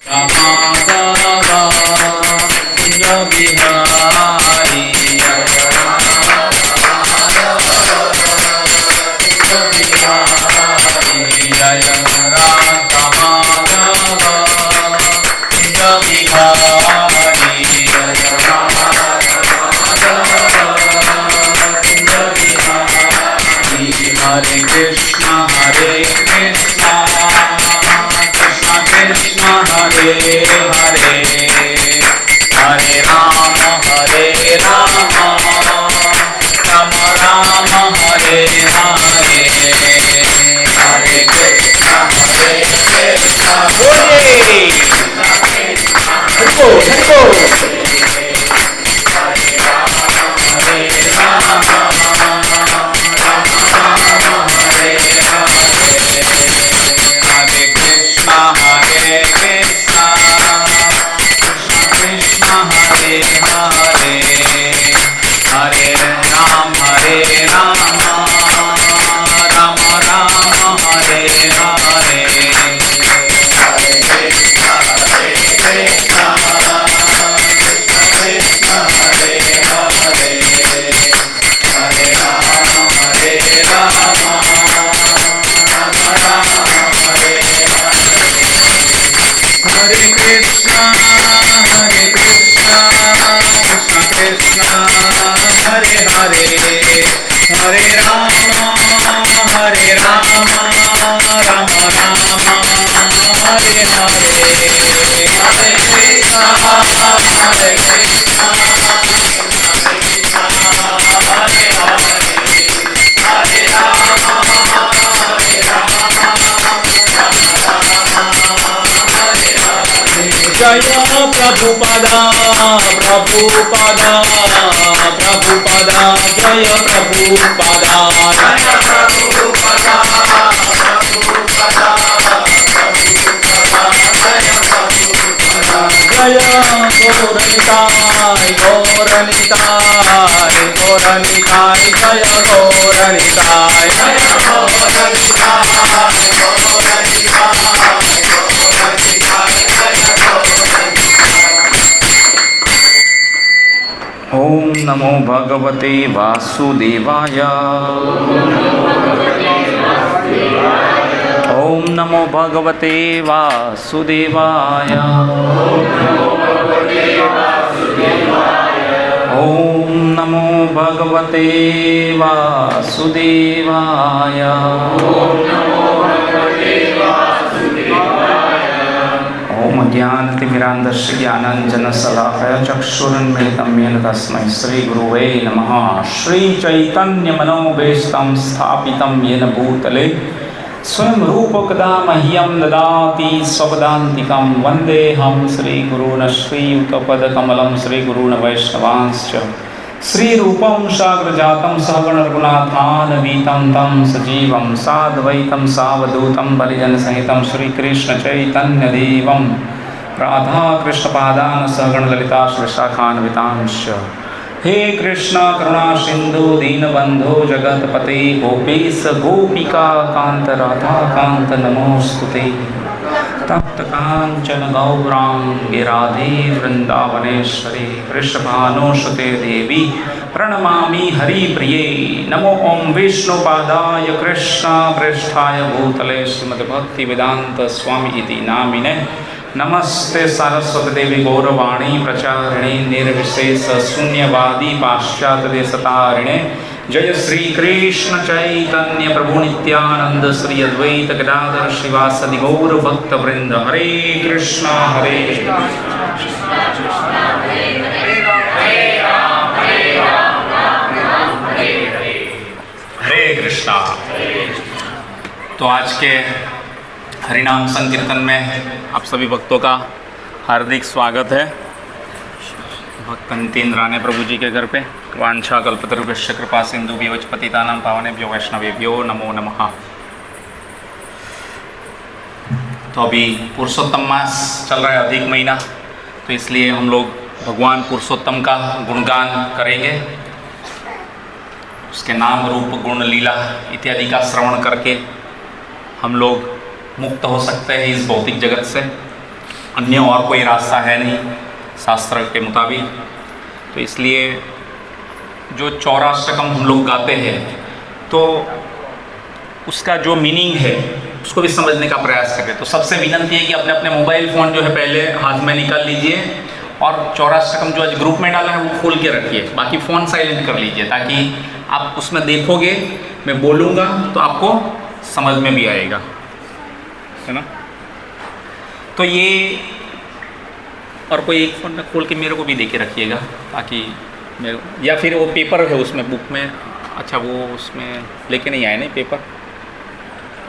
Hare Krishna Hare Krishna Krishna Krishna Hare Hare Hare Rama Hare Rama Rama Rama Hare Hare Hare Krishna Hare Krishna Jaya Prabhupada, Prabhupada, Prabhupada, Jaya Prabhupada, Jaya Prabhupada, Jaya Gauranitai, Gauranitai, Gauranitai, Jaya Gauranitai, Jaya Om Namo Bhagavate Vasudevaya. Om Namo Bhagavate Vasudevaya. Om Namo Bhagavate Vasudevaya. ओम ज्ञानतिमिरान्धस्य ज्ञानाञ्जनशलाकया चक्षुरुन्मीलितं येन तस्मै श्रीगुरुवे नमः। श्रीचैतन्यमनोभीष्टं स्थापितं येन भूतले स्वयं रूपकदा मह्यं ददाति स्वपदान्तिकं वन्देऽहं श्रीगुरून् श्रीयुतपदकमलं श्रीगुरून् वैष्णवांश्च श्रीरूपं साग्रजातं सहगण रघुनाथान्वितं तं सजीवं साद्वैतं सावधूतं परिजनसहितं श्रीकृष्णचैतन्यदेवं राधाकृष्णपादान् सहगण ललिता श्रीशाखान्वितांश्च। हे कृष्ण करुणा सिंधु दीनबंधो जगतपते गोपेश गोपिका कांत राधा कांत नमोस्तुते। तप्त कांचन गौरांगे राधे वृंदावनेश्वरी वृषभानुसुते देवी प्रणमामि हरिप्रिये। नमो ओं विष्णुपादाय कृष्ण पृष्ठाय भूतले श्रीमद्भक्तिवेदांत स्वामी इति नामिने। नमस्ते सरस्वती देवी गौरवाणी प्रचारिणे निर्विशेष शून्यवादी पाश्चात्यदेशतारिणे। जय श्री कृष्ण चैतन्य प्रभु नित्यानंद श्री अद्वैत गदाधर श्रीवासदि गौर भक्त वृंद। हरे कृष्णा हरे हरे कृष्णा। तो आज के हरिनाम संकीर्तन में आप सभी भक्तों का हार्दिक स्वागत है। भक्त नितिन राणे प्रभु जी के घर पे। वांछा कल्पतरुभ्यश्च कृपा सिंधुभ्यो च पतितानां पावनेभ्यो वैष्णवेभ्यो नमो नमः। तो अभी पुरुषोत्तम मास चल रहा है, अधिक महीना, तो इसलिए हम लोग भगवान पुरुषोत्तम का गुणगान करेंगे। उसके नाम रूप गुण लीला इत्यादि का श्रवण करके हम लोग मुक्त हो सकते हैं इस भौतिक जगत से। अन्य और कोई रास्ता है नहीं शास्त्र के मुताबिक। तो इसलिए जो चौराष्टकम हम लोग गाते हैं तो उसका जो मीनिंग है उसको भी समझने का प्रयास करें। तो सबसे विनंती है कि अपने अपने मोबाइल फ़ोन जो है पहले हाथ में निकाल लीजिए और चौराष्टकम जो आज ग्रुप में डाला है वो खोल के रखिए, बाकी फ़ोन साइलेंट कर लीजिए ताकि आप उसमें देखोगे, मैं बोलूँगा तो आपको समझ में भी आएगा, है ना। तो ये और कोई एक फ़ोन में खोल के मेरे को भी दे के रखिएगा ताकि मेरे, या फिर वो पेपर है उसमें बुक में, अच्छा वो उसमें लेके नहीं आए नहीं पेपर,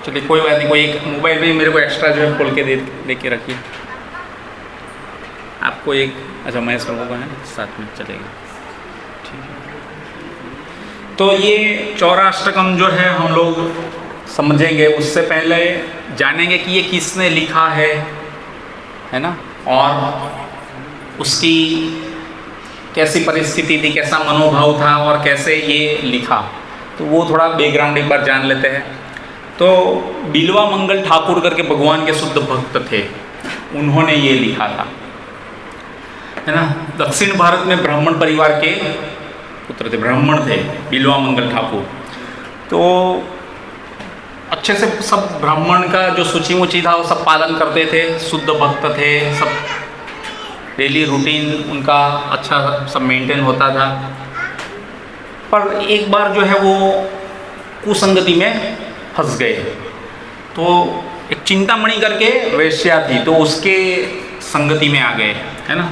चलिए कोई बात नहीं, कोई एक मोबाइल में मेरे को एक्स्ट्रा जो है खोल के दे के रखिए। आपको एक, अच्छा मैं सबको है साथ में चलेगा, ठीक है। तो ये चौराष्टकम जो है हम लोग समझेंगे, उससे पहले जानेंगे कि ये किसने लिखा है ना, और उसकी कैसी परिस्थिति थी, कैसा मनोभाव था और कैसे ये लिखा, तो वो थोड़ा बैकग्राउंड एक बार जान लेते हैं। तो बिल्वा मंगल ठाकुर करके भगवान के शुद्ध भक्त थे, उन्होंने ये लिखा था, है ना। दक्षिण भारत में ब्राह्मण परिवार के पुत्र थे, ब्राह्मण थे बिल्वा मंगल ठाकुर। तो अच्छे से सब ब्राह्मण का जो सूची मुची था वो सब पालन करते थे, शुद्ध भक्त थे, सब डेली रूटीन उनका अच्छा सब मेंटेन होता था। पर एक बार जो है वो कुसंगति में फंस गए। तो एक चिंतामणि करके वैश्या थी, तो उसके संगति में आ गए, है ना।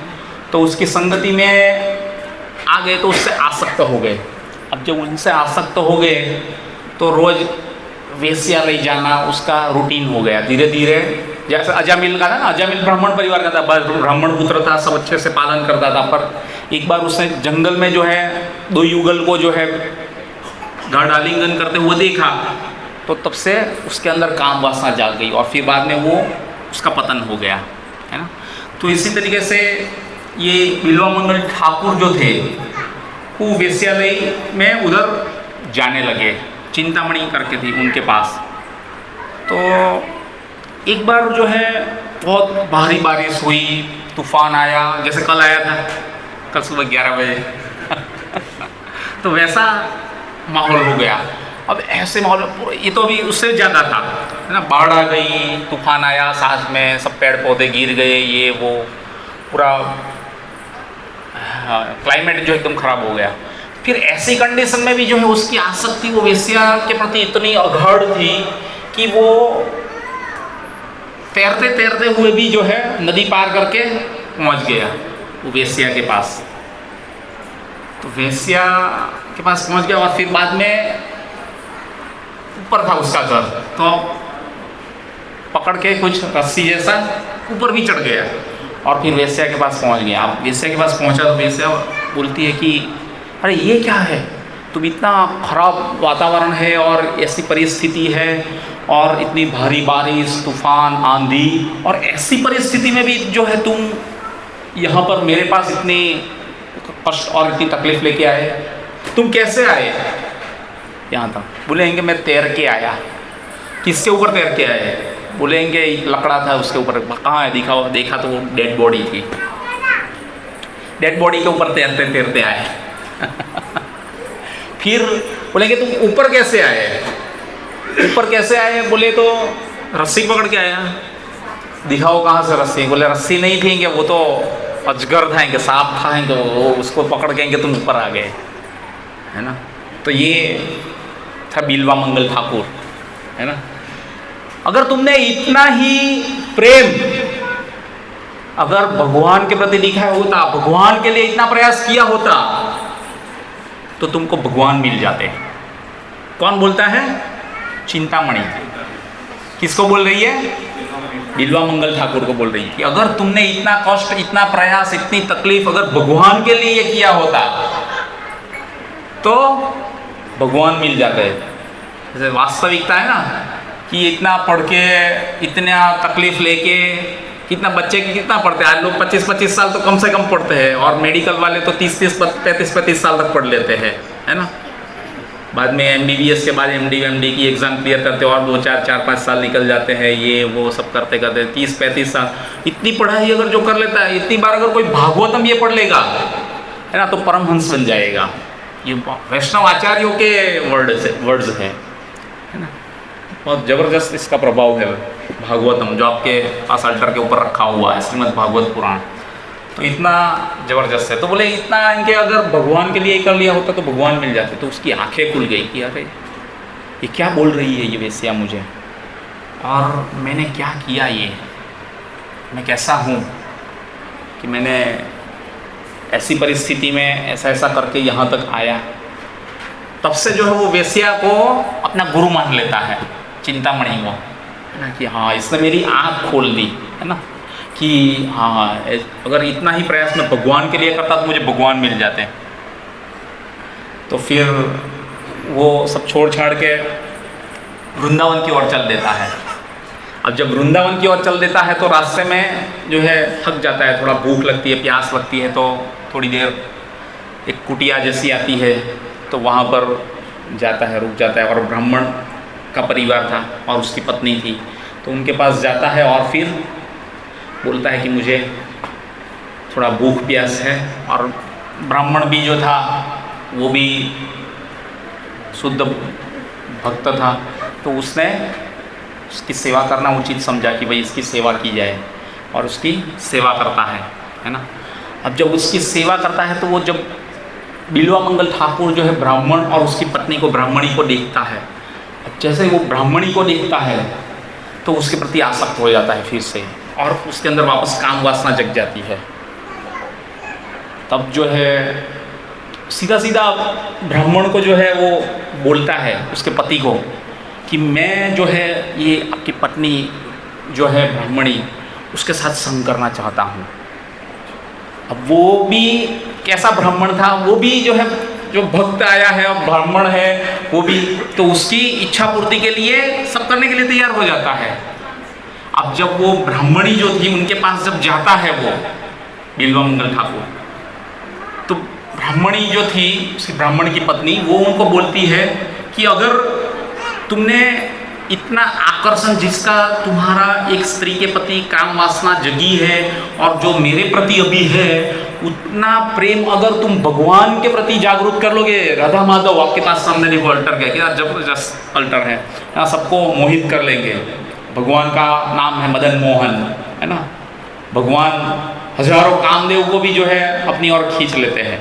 तो उसकी संगति में आ गए तो उससे आसक्त हो गए। अब जब उनसे आसक्त हो गए तो रोज़ वेश्यालय जाना उसका रूटीन हो गया धीरे धीरे। जैसे अजामिल का था ना, अजामिल ब्राह्मण परिवार का था, ब्राह्मण पुत्र था, सब अच्छे से पालन करता था। पर एक बार उसने जंगल में जो है दो युगल को जो है गाढ़ आलिंगन करते हुए देखा, तो तब से उसके अंदर काम वासना जाग गई और फिर बाद में वो उसका पतन हो गया, है ना। तो इसी तरीके से ये बिल्वा मंगल ठाकुर जो थे वो वेश्यालय में उधर जाने लगे, चिंतामणि करके थी उनके पास। तो एक बार जो है बहुत भारी बारिश हुई, तूफान आया, जैसे कल आया था, कल सुबह 11 बजे तो वैसा माहौल हो गया। अब ऐसे माहौल में पूरा, ये तो अभी उससे ज़्यादा था, है ना। बाढ़ आ गई, तूफान आया, साथ में सब पेड़ पौधे गिर गए, ये वो पूरा क्लाइमेट जो एकदम ख़राब हो गया। फिर ऐसी कंडीशन में भी जो है उसकी आसक्ति वो वेश्या के प्रति इतनी अगाध थी कि वो तैरते तैरते हुए भी जो है नदी पार करके पहुंच गया वो वेश्या के पास। तो वेश्या के पास पहुंच गया और फिर बाद में ऊपर था उसका घर, तो पकड़ के कुछ रस्सी जैसा ऊपर भी चढ़ गया और फिर वेश्या के पास पहुंच गया। अब वेश्या के पास पहुंचा तो वेश्या बोलती है कि अरे ये क्या है, तुम इतना खराब वातावरण है और ऐसी परिस्थिति है और इतनी भारी बारिश, तूफान, आंधी, और ऐसी परिस्थिति में भी जो है तुम यहाँ पर मेरे पास इतनी कष्ट और इतनी तकलीफ लेके आए, तुम कैसे आए यहाँ तक? बोलेंगे मैं तैर के आया। किसके ऊपर तैर के आए? बोलेंगे लकड़ा था उसके ऊपर। कहाँ है, दिखाओ। देखा तो वो डेड बॉडी थी, डेड बॉडी के ऊपर तैरते तैरते आए फिर बोलेंगे तुम ऊपर कैसे आए? ऊपर कैसे आए? बोले तो रस्सी पकड़ के आया। दिखाओ कहाँ से रस्सी? बोले रस्सी नहीं थी, वो तो अजगर था, इनके सांप था, तो वो उसको पकड़ के तुम ऊपर आ गए, है ना। तो ये था बिल्वा मंगल ठाकुर, है ना। अगर तुमने इतना ही प्रेम अगर भगवान के प्रति दिखाया होता, भगवान के लिए इतना प्रयास किया होता, तो तुमको भगवान मिल जाते। कौन बोलता है? चिंतामणि। किसको बोल रही है? बिल्वा मंगल ठाकुर को बोल रही है कि अगर तुमने इतना कष्ट, इतना प्रयास, इतनी तकलीफ अगर भगवान के लिए किया होता तो भगवान मिल जाते। जैसे वास्तविकता है ना कि इतना पढ़ के, इतना तकलीफ लेके, कितना बच्चे की कितना पढ़ते हैं आज लोग, 25-25 साल तो कम से कम पढ़ते हैं, और मेडिकल वाले तो 30-30, 35-35 साल तक पढ़ लेते हैं, है ना। बाद में MBBS के बाद MD की एग्ज़ाम क्लियर करते और 4-5 साल निकल जाते हैं, ये वो सब करते करते 30-35 साल। इतनी पढ़ाई अगर जो कर लेता है, इतनी बार अगर कोई भागवतम ये पढ़ लेगा, है ना, तो परमहंस बन जाएगा। ये वैष्णव आचार्यों के वर्ड्स हैं, है ना। बहुत ज़बरदस्त इसका प्रभाव है भागवतम, जो आपके पास अल्टर के ऊपर रखा हुआ है, श्रीमद् भागवत पुराण, तो इतना ज़बरदस्त है। तो बोले इतना इनके अगर भगवान के लिए कर लिया होता तो भगवान मिल जाते। तो उसकी आंखें खुल गई कि अरे ये क्या बोल रही है ये वेश्या मुझे, और मैंने क्या किया, ये मैं कैसा हूँ कि मैंने ऐसी परिस्थिति में ऐसा ऐसा करके यहाँ तक आया। तब से जो है वो वेश्या को अपना गुरु मान लेता है, चिंतामणि को, है ना, कि हाँ इसने मेरी आँख खोल दी, है ना, कि हाँ अगर इतना ही प्रयास मैं भगवान के लिए करता तो मुझे भगवान मिल जाते। तो फिर वो सब छोड़ छाड़ के वृंदावन की ओर चल देता है। अब जब वृंदावन की ओर चल देता है तो रास्ते में जो है थक जाता है, थोड़ा भूख लगती है, प्यास लगती है, तो थोड़ी देर एक कुटिया जैसी आती है तो वहाँ पर जाता है, रुक जाता है। और ब्राह्मण का परिवार था और उसकी पत्नी थी, तो उनके पास जाता है और फिर बोलता है कि मुझे थोड़ा भूख प्यास है। और ब्राह्मण भी जो था वो भी शुद्ध भक्त था, तो उसने उसकी सेवा करना उचित समझा कि भाई इसकी सेवा की जाए, और उसकी सेवा करता है ना। अब जब उसकी सेवा करता है तो वो जब बिल्वा मंगल ठाकुर जो है ब्राह्मण और उसकी पत्नी को, ब्राह्मणी को देखता है, जैसे वो ब्राह्मणी को देखता है तो उसके प्रति आसक्त हो जाता है फिर से, और उसके अंदर वापस काम वासना जग जाती है। तब जो है सीधा सीधा ब्राह्मण को जो है वो बोलता है उसके पति को कि मैं जो है ये आपकी पत्नी जो है ब्राह्मणी, उसके साथ संग करना चाहता हूँ। अब वो भी कैसा ब्राह्मण था, वो भी जो है जो भक्त आया है और ब्राह्मण है वो भी, तो उसकी इच्छा पूर्ति के लिए सब करने के लिए तैयार हो जाता है। अब जब वो ब्राह्मणी जो थी उनके पास जब जाता है वो बिल्वा मंगल ठाकुर, तो ब्राह्मणी जो थी उसकी ब्राह्मण की पत्नी, वो उनको बोलती है कि अगर तुमने इतना आकर्षण जिसका तुम्हारा एक स्त्री के प्रति काम वासना जगी है और जो मेरे प्रति अभी है, उतना प्रेम अगर तुम भगवान के प्रति जागरूक कर लोगे, राधा माधव आपके पास सामने देखो अल्टर क्या क्या जबरदस्त अल्टर है, यहाँ सबको मोहित कर लेंगे। भगवान का नाम है मदन मोहन, है ना। भगवान हजारों कामदेव को भी जो है अपनी ओर खींच लेते हैं,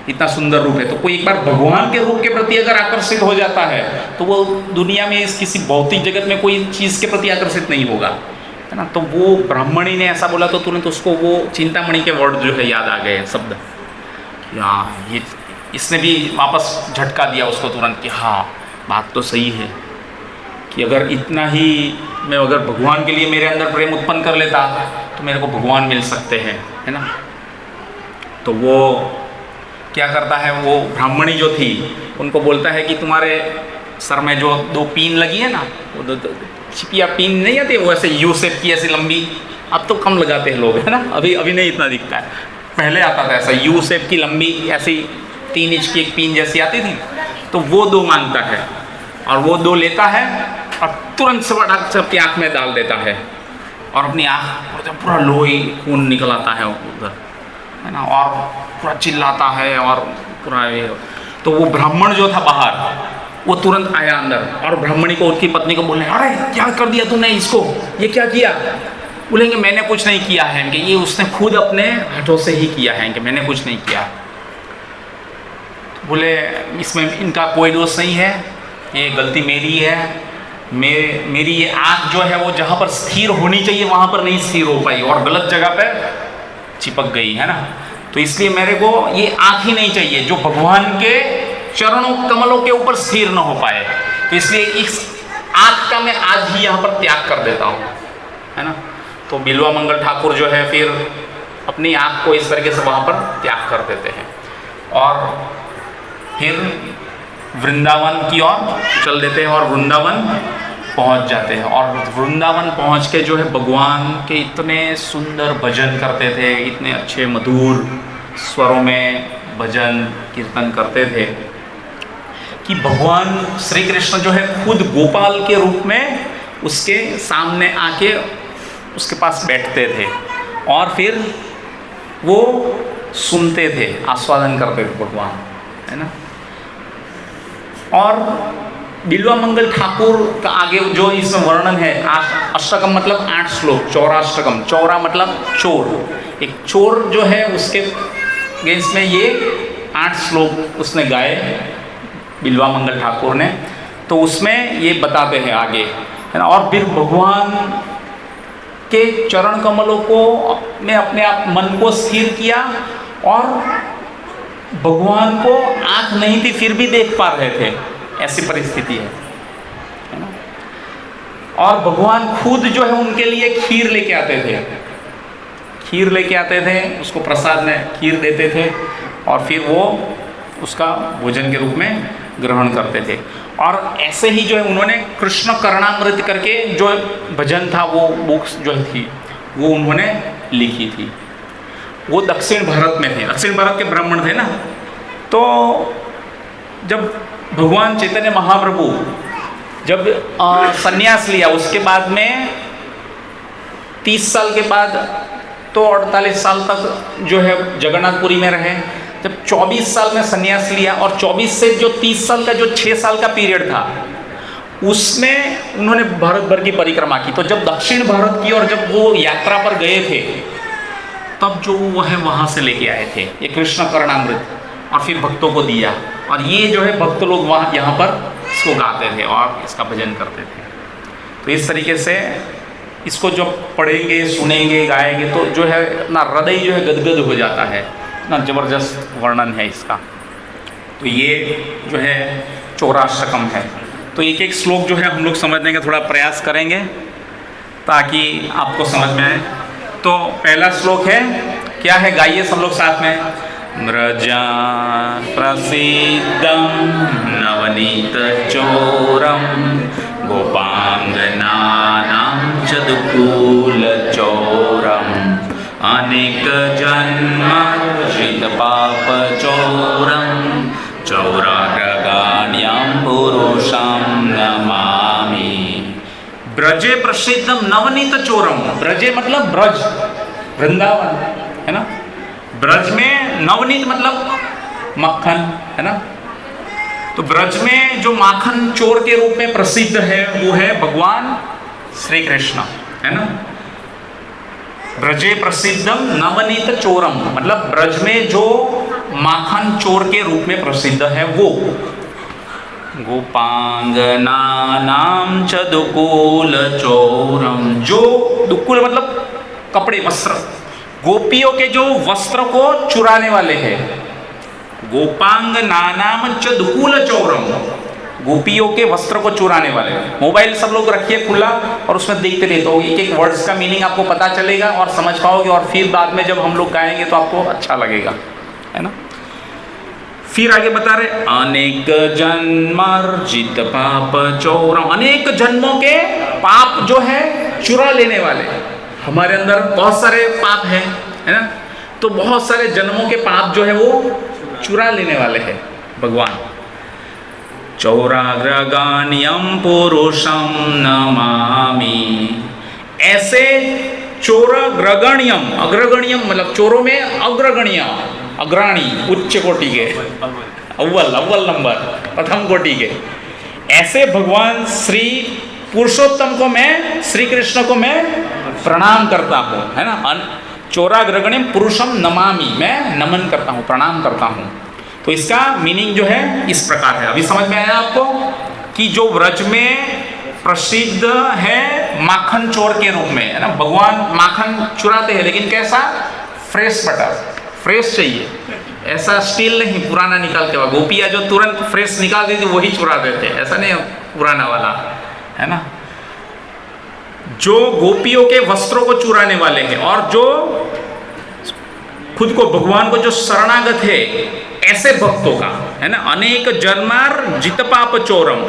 इतना सुंदर रूप है। तो कोई एक बार भगवान के रूप के प्रति अगर आकर्षित हो जाता है तो वो दुनिया में इस किसी भौतिक जगत में कोई चीज़ के प्रति आकर्षित नहीं होगा, है ना। तो वो ब्राह्मणी ने ऐसा बोला तो तुरंत उसको वो चिंतामणि के वर्ड जो है याद आ गए, शब्द। हाँ, ये इसने भी वापस झटका दिया उसको तुरंत कि हाँ बात तो सही है, कि अगर इतना ही मैं अगर भगवान के लिए मेरे अंदर प्रेम उत्पन्न कर लेता तो मेरे को भगवान मिल सकते हैं, है ना। तो वो क्या करता है, वो ब्राह्मणी जो थी उनको बोलता है कि तुम्हारे सर में जो 2 पीन लगी है ना, वो 2 छिपिया पीन नहीं आती वो ऐसे यू शेप की ऐसी लंबी, अब तो कम लगाते हैं लोग, है ना, अभी नहीं इतना दिखता है, पहले आता था ऐसा यू शेप की लंबी ऐसी 3 इंच की एक पीन जैसी आती थी। तो वो 2 मांगता है और वो 2 लेता है और तुरंत से अपनी आँख में डाल देता है और अपनी आँख पूरा लोही खून निकल आता है उधर, है ना, और पूरा चिल्लाता है और पूरा ये। तो वो ब्राह्मण जो था बाहर, वो तुरंत आया अंदर और ब्राह्मणी को, उनकी पत्नी को बोलने, अरे क्या कर दिया तूने इसको, ये क्या किया। बोलेंगे मैंने कुछ नहीं किया है, कि ये उसने खुद अपने हाथों से ही किया है, कि मैंने कुछ नहीं किया। बोले इसमें इनका कोई दोष नहीं है, ये गलती मेरी है, मेरी ये आँख जो है वो जहाँ पर स्थिर होनी चाहिए वहाँ पर नहीं स्थिर हो पाई और गलत जगह पे चिपक गई, है ना। तो इसलिए मेरे को ये आँख ही नहीं चाहिए जो भगवान के चरणों कमलों के ऊपर स्थिर न हो पाए। तो इसलिए इस आँख का मैं आज ही यहाँ पर त्याग कर देता हूँ, है ना। तो बिल्वा मंगल ठाकुर जो है फिर अपनी आँख को इस तरीके से वहाँ पर त्याग कर देते हैं और फिर वृंदावन की ओर चल देते हैं और वृंदावन पहुंच जाते हैं। और वृंदावन पहुंच के जो है भगवान के इतने सुंदर भजन करते थे, इतने अच्छे मधुर स्वरों में भजन कीर्तन करते थे कि भगवान श्री कृष्ण जो है खुद गोपाल के रूप में उसके सामने आके उसके पास बैठते थे और फिर वो सुनते थे, आस्वादन करते थे भगवान, है ना। और बिल्वा मंगल ठाकुर का आगे जो इसमें वर्णन है, अष्टकम मतलब 8 श्लोक, चौराष्टकम, चौरा मतलब चोर, एक चोर जो है उसके गेंस में ये 8 श्लोक उसने गाए बिल्वा मंगल ठाकुर ने। तो उसमें ये बताते हैं आगे, है ना। और फिर भगवान के चरण कमलों को में अपने आप मन को स्थिर किया और भगवान को आंख नहीं थी फिर भी देख पा रहे थे, ऐसी परिस्थिति है ना। और भगवान खुद जो है उनके लिए खीर लेके आते थे, खीर लेके आते थे, उसको प्रसाद में खीर देते थे और फिर वो उसका भोजन के रूप में ग्रहण करते थे। और ऐसे ही जो है उन्होंने कृष्ण करणामृत करके जो भजन था, वो बुक्स जो थी वो उन्होंने लिखी थी। वो दक्षिण भारत में थे, दक्षिण भारत के ब्राह्मण थे ना। तो जब भगवान चैतन्य महाप्रभु जब संन्यास लिया, उसके बाद में 30 साल के बाद तो 48 साल तक जो है जगन्नाथपुरी में रहे। जब 24 साल में संन्यास लिया और 24 से जो 30 साल का जो 6 साल का पीरियड था, उसमें उन्होंने भारत भर की परिक्रमा की। तो जब दक्षिण भारत की और जब वो यात्रा पर गए थे, तब जो वो है वहाँ से लेके आए थे ये कृष्ण करणामृत और फिर भक्तों को दिया। और ये जो है भक्त लोग वहाँ यहाँ पर इसको गाते थे और इसका भजन करते थे। तो इस तरीके से इसको जब पढ़ेंगे, सुनेंगे, गाएंगे तो जो है ना हृदय जो है गदगद हो जाता है, ना जबरदस्त वर्णन है इसका। तो ये जो है चौराष्टकम है। तो एक एक श्लोक जो है हम लोग समझने का थोड़ा प्रयास करेंगे ताकि आपको समझ में आए। तो पहला श्लोक है, क्या है, गाइए सब लोग साथ में। व्रजा प्रसिद्धं नवनीत चोरम गोपांगनानां चदुकूल चोरम अनेक जन्मार्जित पाप चोरम चौराग्रगाण्यां पुरुषं नमामि। ब्रजे प्रसिद्धम नवनीत चोरम, ब्रजे मतलब ब्रज, वृंदावन, है ना। ब्रज में नवनीत मतलब मक्खन, है ना। तो ब्रज में जो माखन चोर के रूप में प्रसिद्ध है वो है भगवान श्री कृष्ण, है ना। ब्रजे प्रसिद्धम नवनीत चोरम मतलब ब्रज में जो माखन चोर के रूप में प्रसिद्ध है वो। गोपांगनानां च दुकूल चोरम, जो दुकूल मतलब कपड़े, वस्त्र, गोपियों के जो वस्त्र को चुराने वाले हैं। गोपांगनानां च दुकूल चोरम, गोपियों के वस्त्र को चुराने वाले। मोबाइल सब लोग रखिए खुला और उसमें देखते रहिए तो एक एक वर्ड्स का मीनिंग आपको पता चलेगा और समझ पाओगे। और फिर बाद में जब हम लोग गाएंगे तो आपको अच्छा लगेगा, है ना। फिर आगे बता रहे, अनेक जन्मार्जित पाप चोरम, अनेक जन्मों के पाप जो है चुरा लेने वाले। हमारे अंदर बहुत सारे पाप हैं, है ना। तो बहुत सारे जन्मों के पाप जो है वो चुरा लेने वाले हैं भगवान। चौराग्रगाण्यम पुरुषम नमामि, ऐसे चोराग्रगण्यम, अग्रगण्यम मतलब चोरों में अग्रगण्य, अग्रणी, उच्च कोटि के, अव्वल नंबर, प्रथम कोटि के, ऐसे भगवान श्री पुरुषोत्तम को मैं, श्री कृष्ण को मैं प्रणाम करता हूँ, है ना। चोराग्रगण्यम पुरुषम नमामि, मैं नमन करता हूँ, प्रणाम करता हूँ। तो इसका मीनिंग जो है इस प्रकार है। अभी समझ में आया आपको कि जो व्रज में प्रसिद्ध है माखन चोर के रूप में, है ना। भगवान माखन चुराते हैं लेकिन कैसा, फ्रेश बटर, फ्रेश चाहिए, ऐसा स्टील नहीं पुराना निकाल के। गोपियाँ जो तुरंत फ्रेश निकाल देती वही चुरा देते, ऐसा नहीं पुराना वाला, है ना। जो गोपियों के वस्त्रों को चुराने वाले हैं और जो खुद को भगवान को जो शरणागत है ऐसे भक्तों का, है ना। अनेक जन्मार जित पाप चोरम,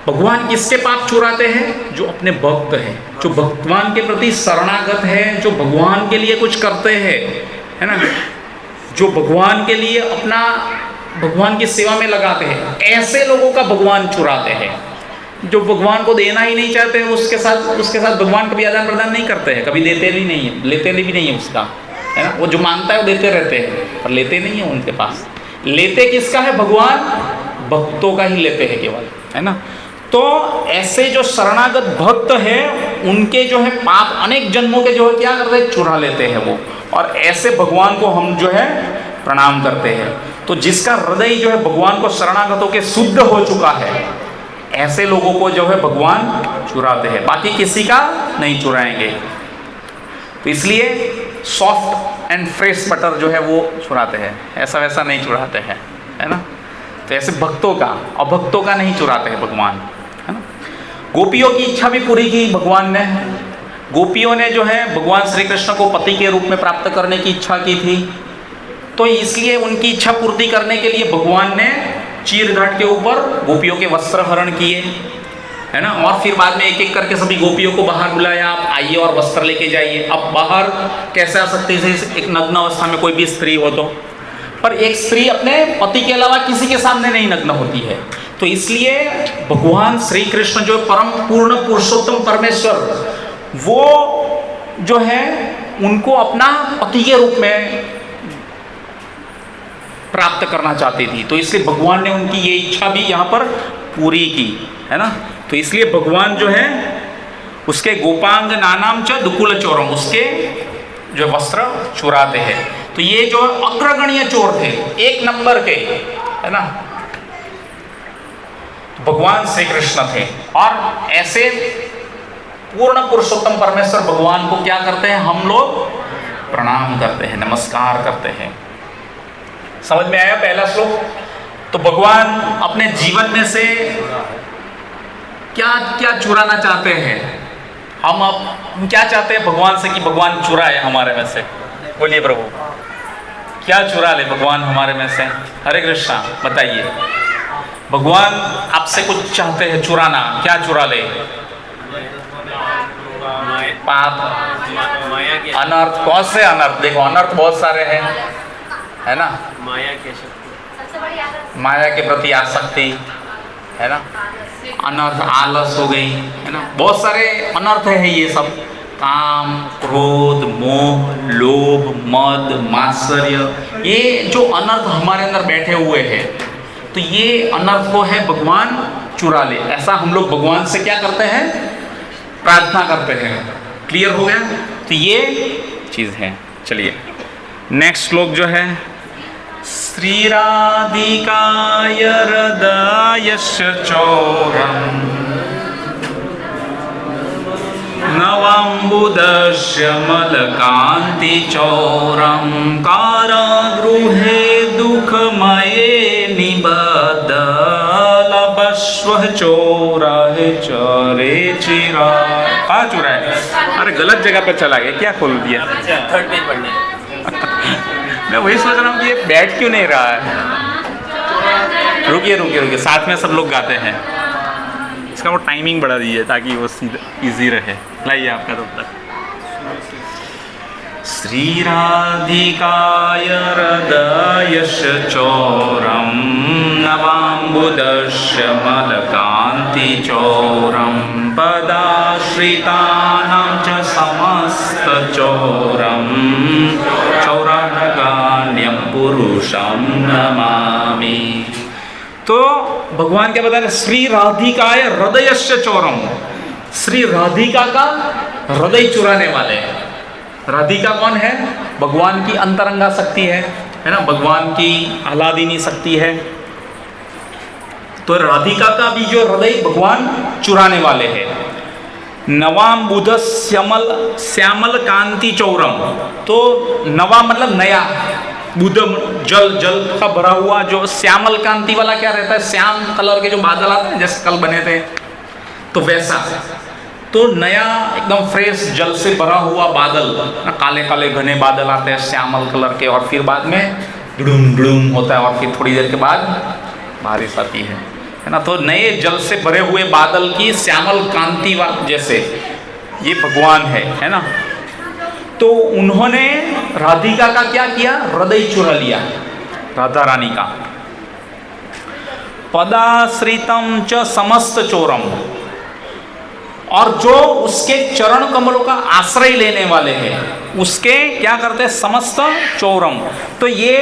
भगवान किसके पाप चुराते हैं, जो अपने भक्त हैं, जो भगवान के प्रति शरणागत है, जो भगवान के लिए कुछ करते हैं, है ना, जो भगवान के लिए अपना भगवान की सेवा में लगाते हैं, ऐसे लोगों का भगवान चुराते हैं। जो भगवान को देना ही नहीं चाहते हैं उसके साथ भगवान कभी आदान प्रदान नहीं करते हैं, कभी देते भी नहीं है, लेते भी नहीं है उसका, है ना। वो जो मांगता है वो देते रहते हैं, पर लेते नहीं है उनके पास। लेते किसका है? भगवान भक्तों का ही लेते हैं केवल, है ना। तो ऐसे जो शरणागत भक्त है उनके जो है पाप अनेक जन्मों के जो है क्या करते हैं? चुरा लेते हैं वो। और ऐसे भगवान को हम जो है प्रणाम करते हैं। तो जिसका हृदय जो है भगवान को शरणागतों के शुद्ध हो चुका है, ऐसे लोगों को जो है भगवान चुराते हैं, बाकी किसी का नहीं चुराएंगे। तो इसलिए सॉफ्ट एंड फ्रेश बटर जो है वो चुराते हैं, ऐसा वैसा नहीं चुराते हैं, है ना। तो ऐसे भक्तों का, अभक्तों का नहीं चुराते हैं भगवान, है ना। गोपियों की इच्छा भी पूरी की भगवान ने। गोपियों ने जो है भगवान श्री कृष्ण को पति के रूप में प्राप्त करने की इच्छा की थी, तो इसलिए उनकी इच्छा पूर्ति करने के लिए भगवान ने चीर घाट के ऊपर गोपियों के वस्त्र हरण किए, है ना। और फिर बाद में एक एक करके सभी गोपियों को बाहर बुलाया, आप आइए और वस्त्र लेके जाइए। अब बाहर कैसे आ सकते हैं? एक नग्न अवस्था में कोई भी स्त्री हो तो, पर एक स्त्री अपने पति के अलावा किसी के सामने नहीं नग्न होती है। तो इसलिए भगवान श्री कृष्ण जो परम पूर्ण पुरुषोत्तम परमेश्वर, वो जो है उनको अपना पति के रूप में प्राप्त करना चाहती थी। तो इसलिए भगवान ने उनकी ये इच्छा भी यहाँ पर पूरी की, है ना। तो इसलिए भगवान जो है उसके गोपांग नानाम च दुकुल चोरम, उसके जो वस्त्र चुराते हैं। तो ये जो अग्रगण्य चोर थे, एक नंबर के, है ना, भगवान श्री कृष्ण थे। और ऐसे पूर्ण पुरुषोत्तम परमेश्वर भगवान को क्या करते हैं? हम लोग प्रणाम करते हैं, नमस्कार करते हैं। समझ में आया पहला श्लोक? तो भगवान अपने जीवन में से क्या क्या चुराना चाहते हैं? हम क्या चाहते हैं भगवान से कि भगवान चुराए हमारे में से? बोलिए प्रभु, क्या चुरा ले भगवान हमारे में से? हरे कृष्णा, बताइए। भगवान आपसे कुछ चाहते हैं चुराना, क्या चुरा ले? पाप, अनर्थ। कौन से अनर्थ? देखो अनर्थ बहुत सारे हैं, है ना। माया के प्रति आसक्ति, है ना। अनर्थ आलस हो गई, है ना। बहुत सारे अनर्थ है ये सब। काम, क्रोध, मोह, लोभ, मद, मात्सर्य, ये जो अनर्थ हमारे अंदर बैठे हुए हैं, तो ये अनर्थ को है भगवान चुरा ले। ऐसा हम लोग भगवान से क्या करते हैं? प्रार्थना करते हैं। क्लियर हो गया? तो ये चीज़ है। चलिए नेक्स्ट श्लोक जो है, श्री राधिकाय हृदयस्य चोरम् नवाम्बुदस्य मलकान्ति चोरं कारागृहे दुःखमये निबद्ध लभस्व चोराय चोरे चिरा। कहाँ चुरा है? अरे गलत जगह पे चला गया, क्या खोल दिया? थर्ड पेज पढ़ने। मैं वही सोच रहा हूँ कि ये बैठ क्यों नहीं रहा है। रुकिए रुकिए रुकिए, साथ में सब लोग गाते हैं। इसका वो टाइमिंग बढ़ा दीजिए ताकि वो इजी रहे। लाइए आपका तब तक। श्री राधिकाय हृदयस्य चोरं नवाम्बुदस्य मलकान्ति चोरं पदाश्रितानां च समस्त चोरं चौरानगान्यं पुरुषं नमामि। तो भगवान क्या बता रहे? श्री राधिकाय हृदयस्य चोरम, श्री राधिका का हृदय चुराने वाले। राधिका कौन है? भगवान की अंतरंगा शक्ति है ना, भगवान की आह्लादिनी शक्ति है। तो राधिका का भी जो हृदय भगवान चुराने वाले हैं। नवाम बुध श्यामल कांति चौरम, तो नवा मतलब नया, बुध जल का भरा हुआ, जो श्यामल कांति वाला क्या रहता है? श्याम कलर के जो बादल आते हैं, जैसे कल बने थे, तो वैसा। तो नया एकदम फ्रेश जल से भरा हुआ बादल, काले काले घने बादल आते हैं श्यामल कलर के, और फिर बाद में डुडुम डुडुम होता है, और फिर थोड़ी देर के बाद बारिश आती है ना। तो नए जल से भरे हुए बादल की श्यामल कांति जैसे ये भगवान है ना। तो उन्होंने राधिका का क्या किया? हृदय चुरा लिया, राधा रानी का, पदाश्रितम च समस्त चोरम, और जो उसके चरण कमलों का आश्रय लेने वाले हैं उसके क्या करते हैं, समस्त चोरम। तो ये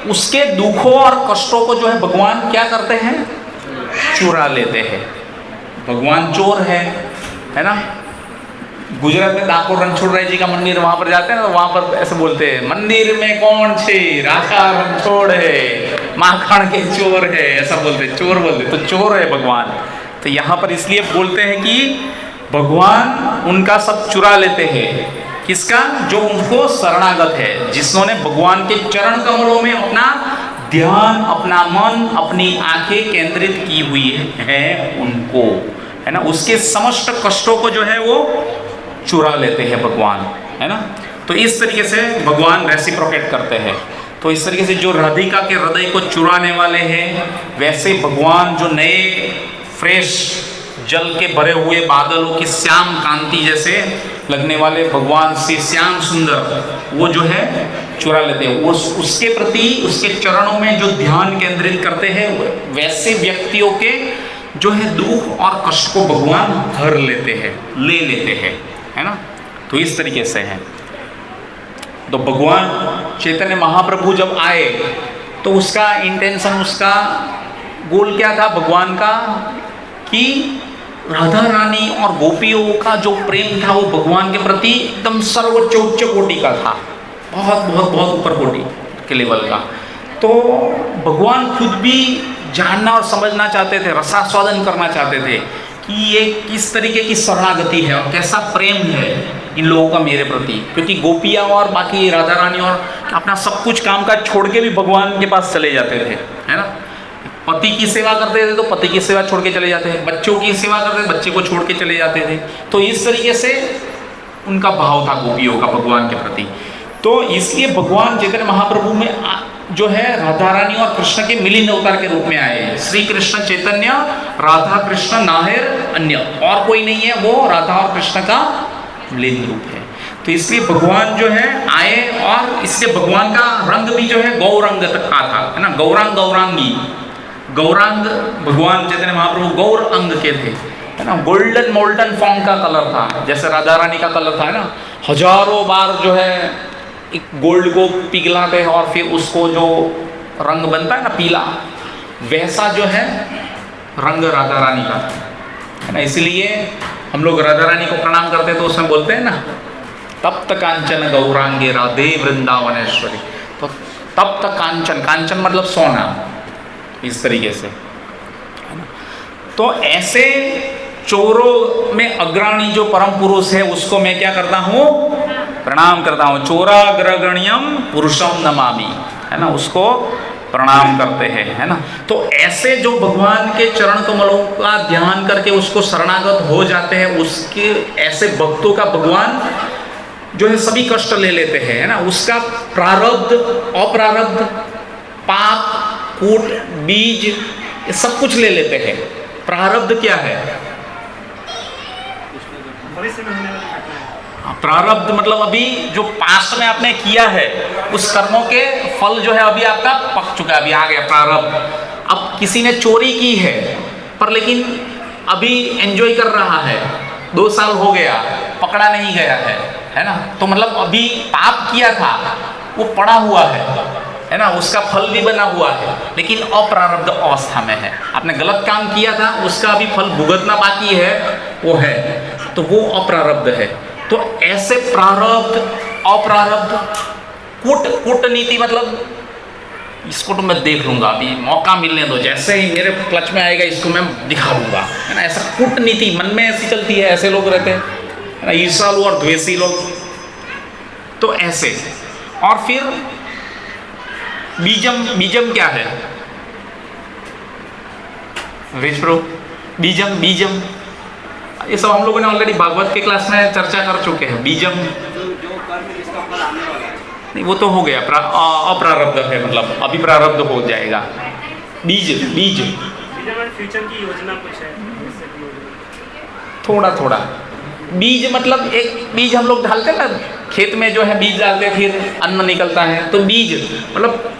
उसके दुखों और कष्टों को जो है भगवान क्या करते हैं, चुरा लेते हैं। भगवान चोर है ना। गुजरात में डाकोर रणछोड़राय जी का मंदिर, वहां पर जाते हैं ना, वहां पर ऐसे बोलते हैं, मंदिर में कौन छे, राजा रणछोड़ है, माखन के चोर है, ऐसा बोलते, चोर बोलते, तो चोर है भगवान। तो यहाँ पर इसलिए बोलते हैं कि भगवान उनका सब चुरा लेते हैं। किसका, जो उनको शरणागत है, जिसने भगवान के चरण कमलों में अपना ध्यान, अपना मन, अपनी आंखें केंद्रित की हुई है उनको, है ना, उसके समस्त कष्टों को जो है वो चुरा लेते हैं भगवान, है ना। तो इस तरीके से भगवान रेसिप्रोकेट करते हैं। तो इस तरीके से जो राधिका के हृदय को चुराने वाले हैं, वैसे भगवान जो नए फ्रेश जल के भरे हुए बादलों की श्याम कांति जैसे लगने वाले भगवान से श्याम सुंदर, वो जो है चुरा लेते हैं। उसके प्रति, उसके चरणों में जो ध्यान केंद्रित करते हैं, वैसे व्यक्तियों के जो है दुख और कष्ट को भगवान हर लेते हैं, ले लेते हैं, है ना। तो इस तरीके से है। तो भगवान चैतन्य महाप्रभु जब आए तो उसका इंटेंशन, उसका गोल क्या था भगवान का, कि राधा रानी और गोपियों का जो प्रेम था वो भगवान के प्रति एकदम सर्वोच्च उच्च कोटि का था, बहुत बहुत बहुत ऊपर कोटि के लेवल का। तो भगवान खुद भी जानना और समझना चाहते थे, रसास्वादन करना चाहते थे कि ये किस तरीके की शरणागति है और कैसा प्रेम है इन लोगों का मेरे प्रति। क्योंकि गोपियाँ और बाकी राधा रानी और अपना सब कुछ काम काज छोड़ के भी भगवान के पास चले जाते थे, है ना। पति की सेवा करते थे तो पति की सेवा छोड़ के चले जाते थे, बच्चों की सेवा करते थे बच्चे को छोड़ के चले जाते थे। तो इस तरीके से उनका भाव था गोपियों का भगवान के प्रति। तो इसलिए भगवान चैतन्य महाप्रभु में जो है राधा रानी और कृष्ण के मिलिंद अवतार के रूप में आए। श्री कृष्ण चैतन्य, राधा कृष्ण नाहिर अन्य, और कोई नहीं है, वो राधा और कृष्ण का मिलिंद रूप है। तो इसलिए भगवान जो है आए, और इसलिए भगवान का रंग भी जो है गौरंग तक का था, है ना, गौरांग गौरांगी। गौरांग भगवान चैतन्य महाप्रभु गौर अंग के थे, है ना, गोल्डन मोल्टन फॉर्म का कलर था, जैसे राधा रानी का कलर था, है ना। हजारों बार जो है एक गोल्ड को पिघलाते हैं और फिर उसको जो रंग बनता है ना पीला, वैसा जो है रंग राधा रानी का था, है ना। इसलिए हम लोग राधा रानी को प्रणाम करते हैं तो उसमें बोलते हैं ना, तप्त कांचन गौरांगे राधे वृंदावनेश्वरी। तो तप्त कांचन, कांचन मतलब सोना, इस तरीके से, है ना। तो ऐसे चोरों में अग्रणी जो परम पुरुष है उसको मैं क्या करता हूँ, प्रणाम करता हूँ। चोराग्रगण्यम पुरुषम नमामि, है ना, उसको प्रणाम करते हैं, है ना। तो ऐसे जो भगवान के चरण कमलों का ध्यान करके उसको शरणागत हो जाते हैं, उसके ऐसे भक्तों का भगवान जो है सभी कष्ट ले लेते हैं, है ना। उसका प्रारब्ध, अप्रारब्ध, पाप, कूट, बीज, ये सब कुछ ले लेते हैं। प्रारब्ध क्या है, प्रारब्ध मतलब अभी जो पास्ट में आपने किया है उस कर्मों के फल जो है अभी आपका पक चुका है, अभी आ गया प्रारब्ध। अब किसी ने चोरी की है पर लेकिन अभी एंजॉय कर रहा है, 2 साल हो गया, पकड़ा नहीं गया है ना। तो मतलब अभी पाप किया था वो पड़ा हुआ है ना, उसका फल भी बना हुआ है, लेकिन अप्रारब्ध अवस्था में है। आपने गलत काम किया था, उसका अभी फल भुगतना बाकी है, वो है, तो वो अप्रारब्ध है। तो ऐसे प्रारब्ध, अप्रारब्ध, कूटनीति मतलब इसको तो मैं देख लूंगा, अभी मौका मिलने दो, जैसे ही मेरे क्लच में आएगा इसको मैं दिखा दूंगा, है ना। ऐसा कूटनीति मन में ऐसी चलती है, ऐसे लोग रहते हैं, है ना, ईर्ष्यालु और द्वेषी लोग। तो ऐसे, और फिर बीजम, बीजम क्या है विष्णु, बीजम, बीजम ये सब हम लोगों ने ऑलरेडी भागवत के क्लास में चर्चा कर चुके हैं। बीजम जो कर्म जिसका फल आने वाला है, नहीं, वो तो हो गया, अप्रारब्ध है, मतलब अभी प्रारब्ध हो जाएगा। बीज, बीज फ्यूचर की योजना कुछ है, थोड़ा थोड़ा बीज मतलब एक बीज हम लोग डालते हैं ना खेत में, जो है बीज डालते हैं फिर अन्न निकलता है, तो बीज मतलब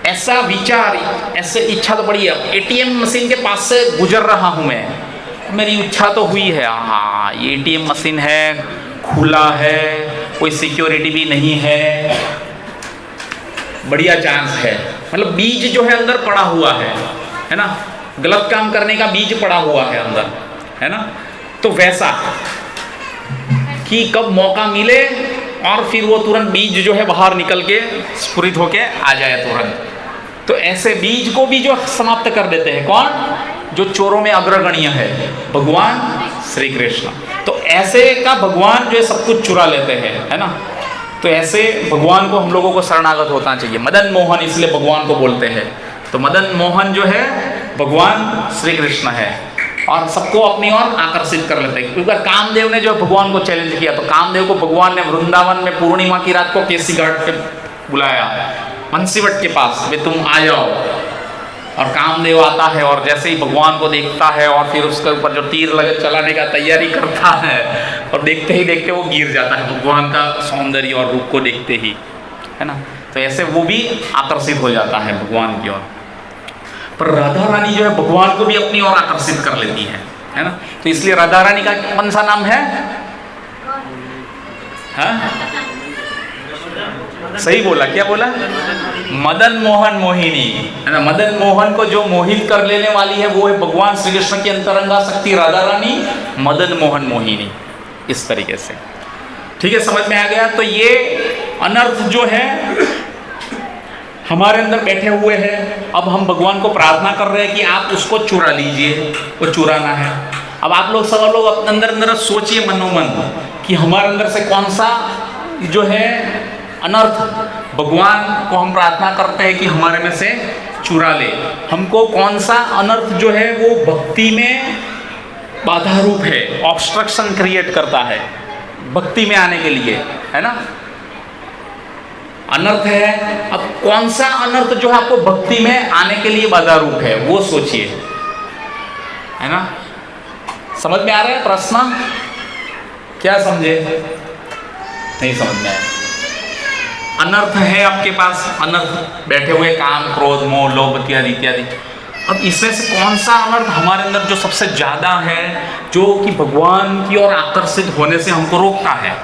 ऐसा विचार, ऐसे इच्छा तो बड़ी है। एटीएम मशीन के पास से गुजर रहा हूँ मैं, मेरी इच्छा तो हुई है, हाँ ये एटीएम मशीन है, खुला है, कोई सिक्योरिटी भी नहीं है, बढ़िया चांस है, मतलब बीज जो है अंदर पड़ा हुआ है ना, गलत काम करने का बीज पड़ा हुआ है अंदर, है ना। तो वैसा कि कब मौका मिले और फिर वो तुरंत बीज जो है बाहर निकल के स्फुरित होके आ जाए तुरंत। तो ऐसे बीज को भी जो समाप्त कर देते हैं कौन? जो चोरों में अग्रगण्य है, भगवान श्री कृष्ण। तो ऐसे का भगवान जो है सब कुछ चुरा लेते हैं, है ना। तो ऐसे भगवान को हम लोगों को शरणागत होना चाहिए। मदन मोहन इसलिए भगवान को बोलते हैं। तो मदन मोहन जो है भगवान श्री कृष्ण है और सबको अपनी ओर आकर्षित कर लेते हैं। क्योंकि कामदेव ने जो भगवान को चैलेंज किया, तो कामदेव को भगवान ने वृंदावन में पूर्णिमा की रात को केसी घाट पे बुलाया, बंसीवट के पास, वे तुम आ जाओ। और कामदेव आता है और जैसे ही भगवान को देखता है और फिर उसके ऊपर जो तीर चलाने का तैयारी करता है और देखते ही देखते वो गिर जाता है भगवान का सौंदर्य और रूप को देखते ही, है ना। तो ऐसे वो भी आकर्षित हो जाता है भगवान की ओर। पर राधा रानी जो है भगवान को भी अपनी ओर आकर्षित कर लेती है ना। तो इसलिए राधा रानी का कौन सा नाम है? हाँ? सही बोला, क्या बोला? मदन मोहन मोहिनी, है ना। मदन मोहन को जो मोहित कर लेने वाली है वो है भगवान श्री कृष्ण की अंतरंगा शक्ति राधा रानी, मदन मोहन मोहिनी। इस तरीके से ठीक है, समझ में आ गया। तो ये अनर्थ जो है हमारे अंदर बैठे हुए हैं। अब हम भगवान को प्रार्थना कर रहे हैं कि आप उसको चुरा लीजिए, वो चुराना है। अब आप लोग सब लोग अपने अंदर अंदर सोचिए मनोमन कि हमारे अंदर से कौन सा जो है अनर्थ भगवान को हम प्रार्थना करते हैं कि हमारे में से चुरा ले। हमको कौन सा अनर्थ जो है वो भक्ति में बाधा रूप है, ऑब्स्ट्रक्शन क्रिएट करता है भक्ति में आने के लिए, है ना। अनर्थ है। अब कौन सा अनर्थ जो है आपको भक्ति में आने के लिए बाधा रूप है वो सोचिए, है ना। समझ में आ रहा है प्रश्न? क्या समझे? नहीं समझ में आया। अनर्थ है आपके पास, अनर्थ बैठे हुए, काम, क्रोध, मोह, लोभ इत्यादि इत्यादि। अब इसमें से कौन सा अनर्थ हमारे अंदर जो सबसे ज्यादा है, जो कि भगवान की ओर आकर्षित होने से हमको रोकता है,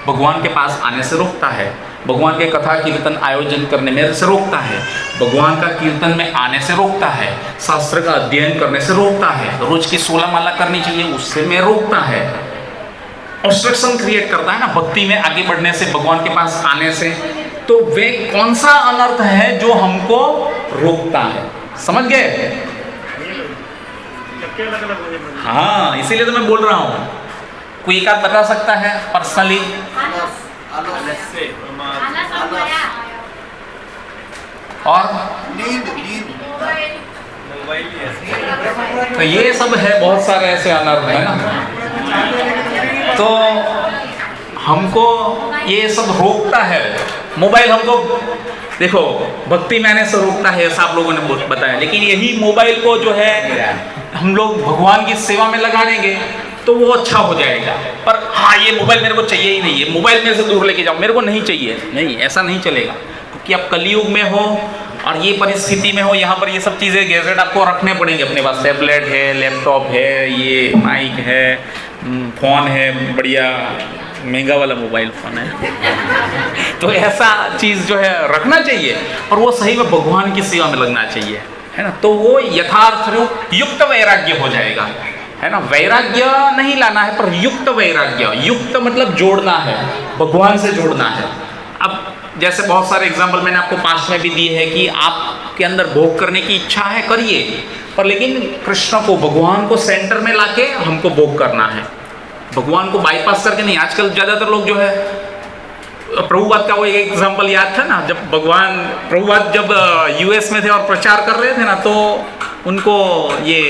भगवान के पास आने से रोकता है, भगवान के कथा कीर्तन आयोजन करने में से रोकता है, भगवान का कीर्तन में आने से रोकता है, शास्त्र का अध्ययन करने से रोकता है, रोज की 16 माला करनी चाहिए उससे में रोकता है, ऑब्स्ट्रक्शन क्रिएट करता है ना भक्ति में आगे बढ़ने से, भगवान के पास आने से। तो वे कौन सा अनर्थ है जो हमको रोकता है? समझ गए? हाँ, इसीलिए तो मैं बोल रहा हूँ। कोई एक आध बता सकता है पर्सनली? और तो ये सब है, बहुत सारे ऐसे अनर्थ है ना। तो हमको ये सब रोकता है। मोबाइल हमको देखो भक्ति में आने से रोकता है, ऐसा आप लोगों ने बताया। लेकिन यही मोबाइल को जो है हम लोग भगवान की सेवा में लगा देंगे तो वो अच्छा हो जाएगा। पर हाँ, ये मोबाइल मेरे को चाहिए ही नहीं है, मोबाइल मेरे से दूर लेके जाओ, मेरे को नहीं चाहिए, नहीं, ऐसा नहीं चलेगा। क्योंकि आप कलयुग में हो और ये परिस्थिति में हो, यहाँ पर ये सब चीज़ें गैजेट आपको रखने पड़ेंगे अपने पास। टैबलेट है, लैपटॉप है, ये माइक है, फ़ोन है, बढ़िया महंगा वाला मोबाइल फ़ोन है। तो ऐसा चीज़ जो है रखना चाहिए और वो सही में भगवान की सेवा में लगना चाहिए, है ना। तो वो यथार्थ रूप युक्त वैराग्य हो जाएगा, है ना। वैराग्य नहीं लाना है पर युक्त वैराग्य। युक्त मतलब जोड़ना है, भगवान से जोड़ना है। अब जैसे बहुत सारे एग्जाम्पल मैंने आपको पास्ट में भी दिए हैं कि आपके अंदर भोग करने की इच्छा है, करिए, पर लेकिन कृष्ण को, भगवान को सेंटर में लाके हमको भोग करना है, भगवान को बाईपास करके नहीं। आजकल ज़्यादातर लोग जो है, प्रभुपाद का वो एक एग्जाम्पल याद था ना, जब भगवान प्रभुपाद जब यूएस में थे और प्रचार कर रहे थे ना, तो उनको ये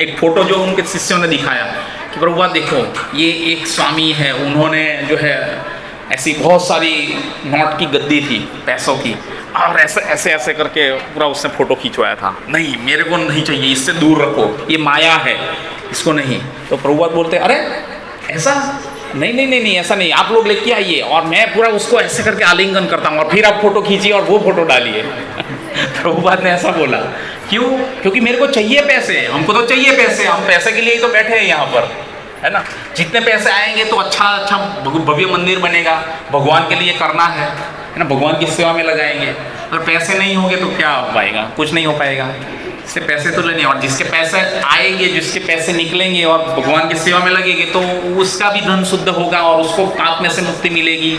एक फोटो जो उनके शिष्यों ने दिखाया कि प्रभुपाद देखो, ये एक स्वामी है, उन्होंने जो है ऐसी बहुत सारी नोट की गद्दी थी पैसों की, और ऐसे ऐसे ऐसे करके पूरा उसने फ़ोटो खिंचवाया था। नहीं, मेरे को नहीं चाहिए, इससे दूर रखो, ये माया है, इसको नहीं। तो प्रभुपाद बोलते अरे ऐसा, नहीं नहीं नहीं नहीं, ऐसा नहीं, आप लोग लेके आइए और मैं पूरा उसको ऐसे करके आलिंगन करता हूँ और फिर आप फोटो खींचिए और वो फोटो डालिए। प्रभुपाद ने ऐसा बोला। क्यों? क्योंकि मेरे को चाहिए पैसे, हमको तो चाहिए पैसे, हम पैसे के लिए ही तो बैठे हैं यहाँ पर, है ना। जितने पैसे आएंगे तो अच्छा अच्छा भव्य मंदिर बनेगा, भगवान के लिए करना है ना, भगवान की सेवा में लगाएंगे। अगर पैसे नहीं होंगे तो क्या हो पाएगा? कुछ नहीं हो पाएगा। इससे पैसे तो लेने, और जिसके पैसे आएंगे, जिसके पैसे निकलेंगे और भगवान की सेवा में लगेंगे तो उसका भी धन शुद्ध होगा और उसको पाप में से मुक्ति मिलेगी,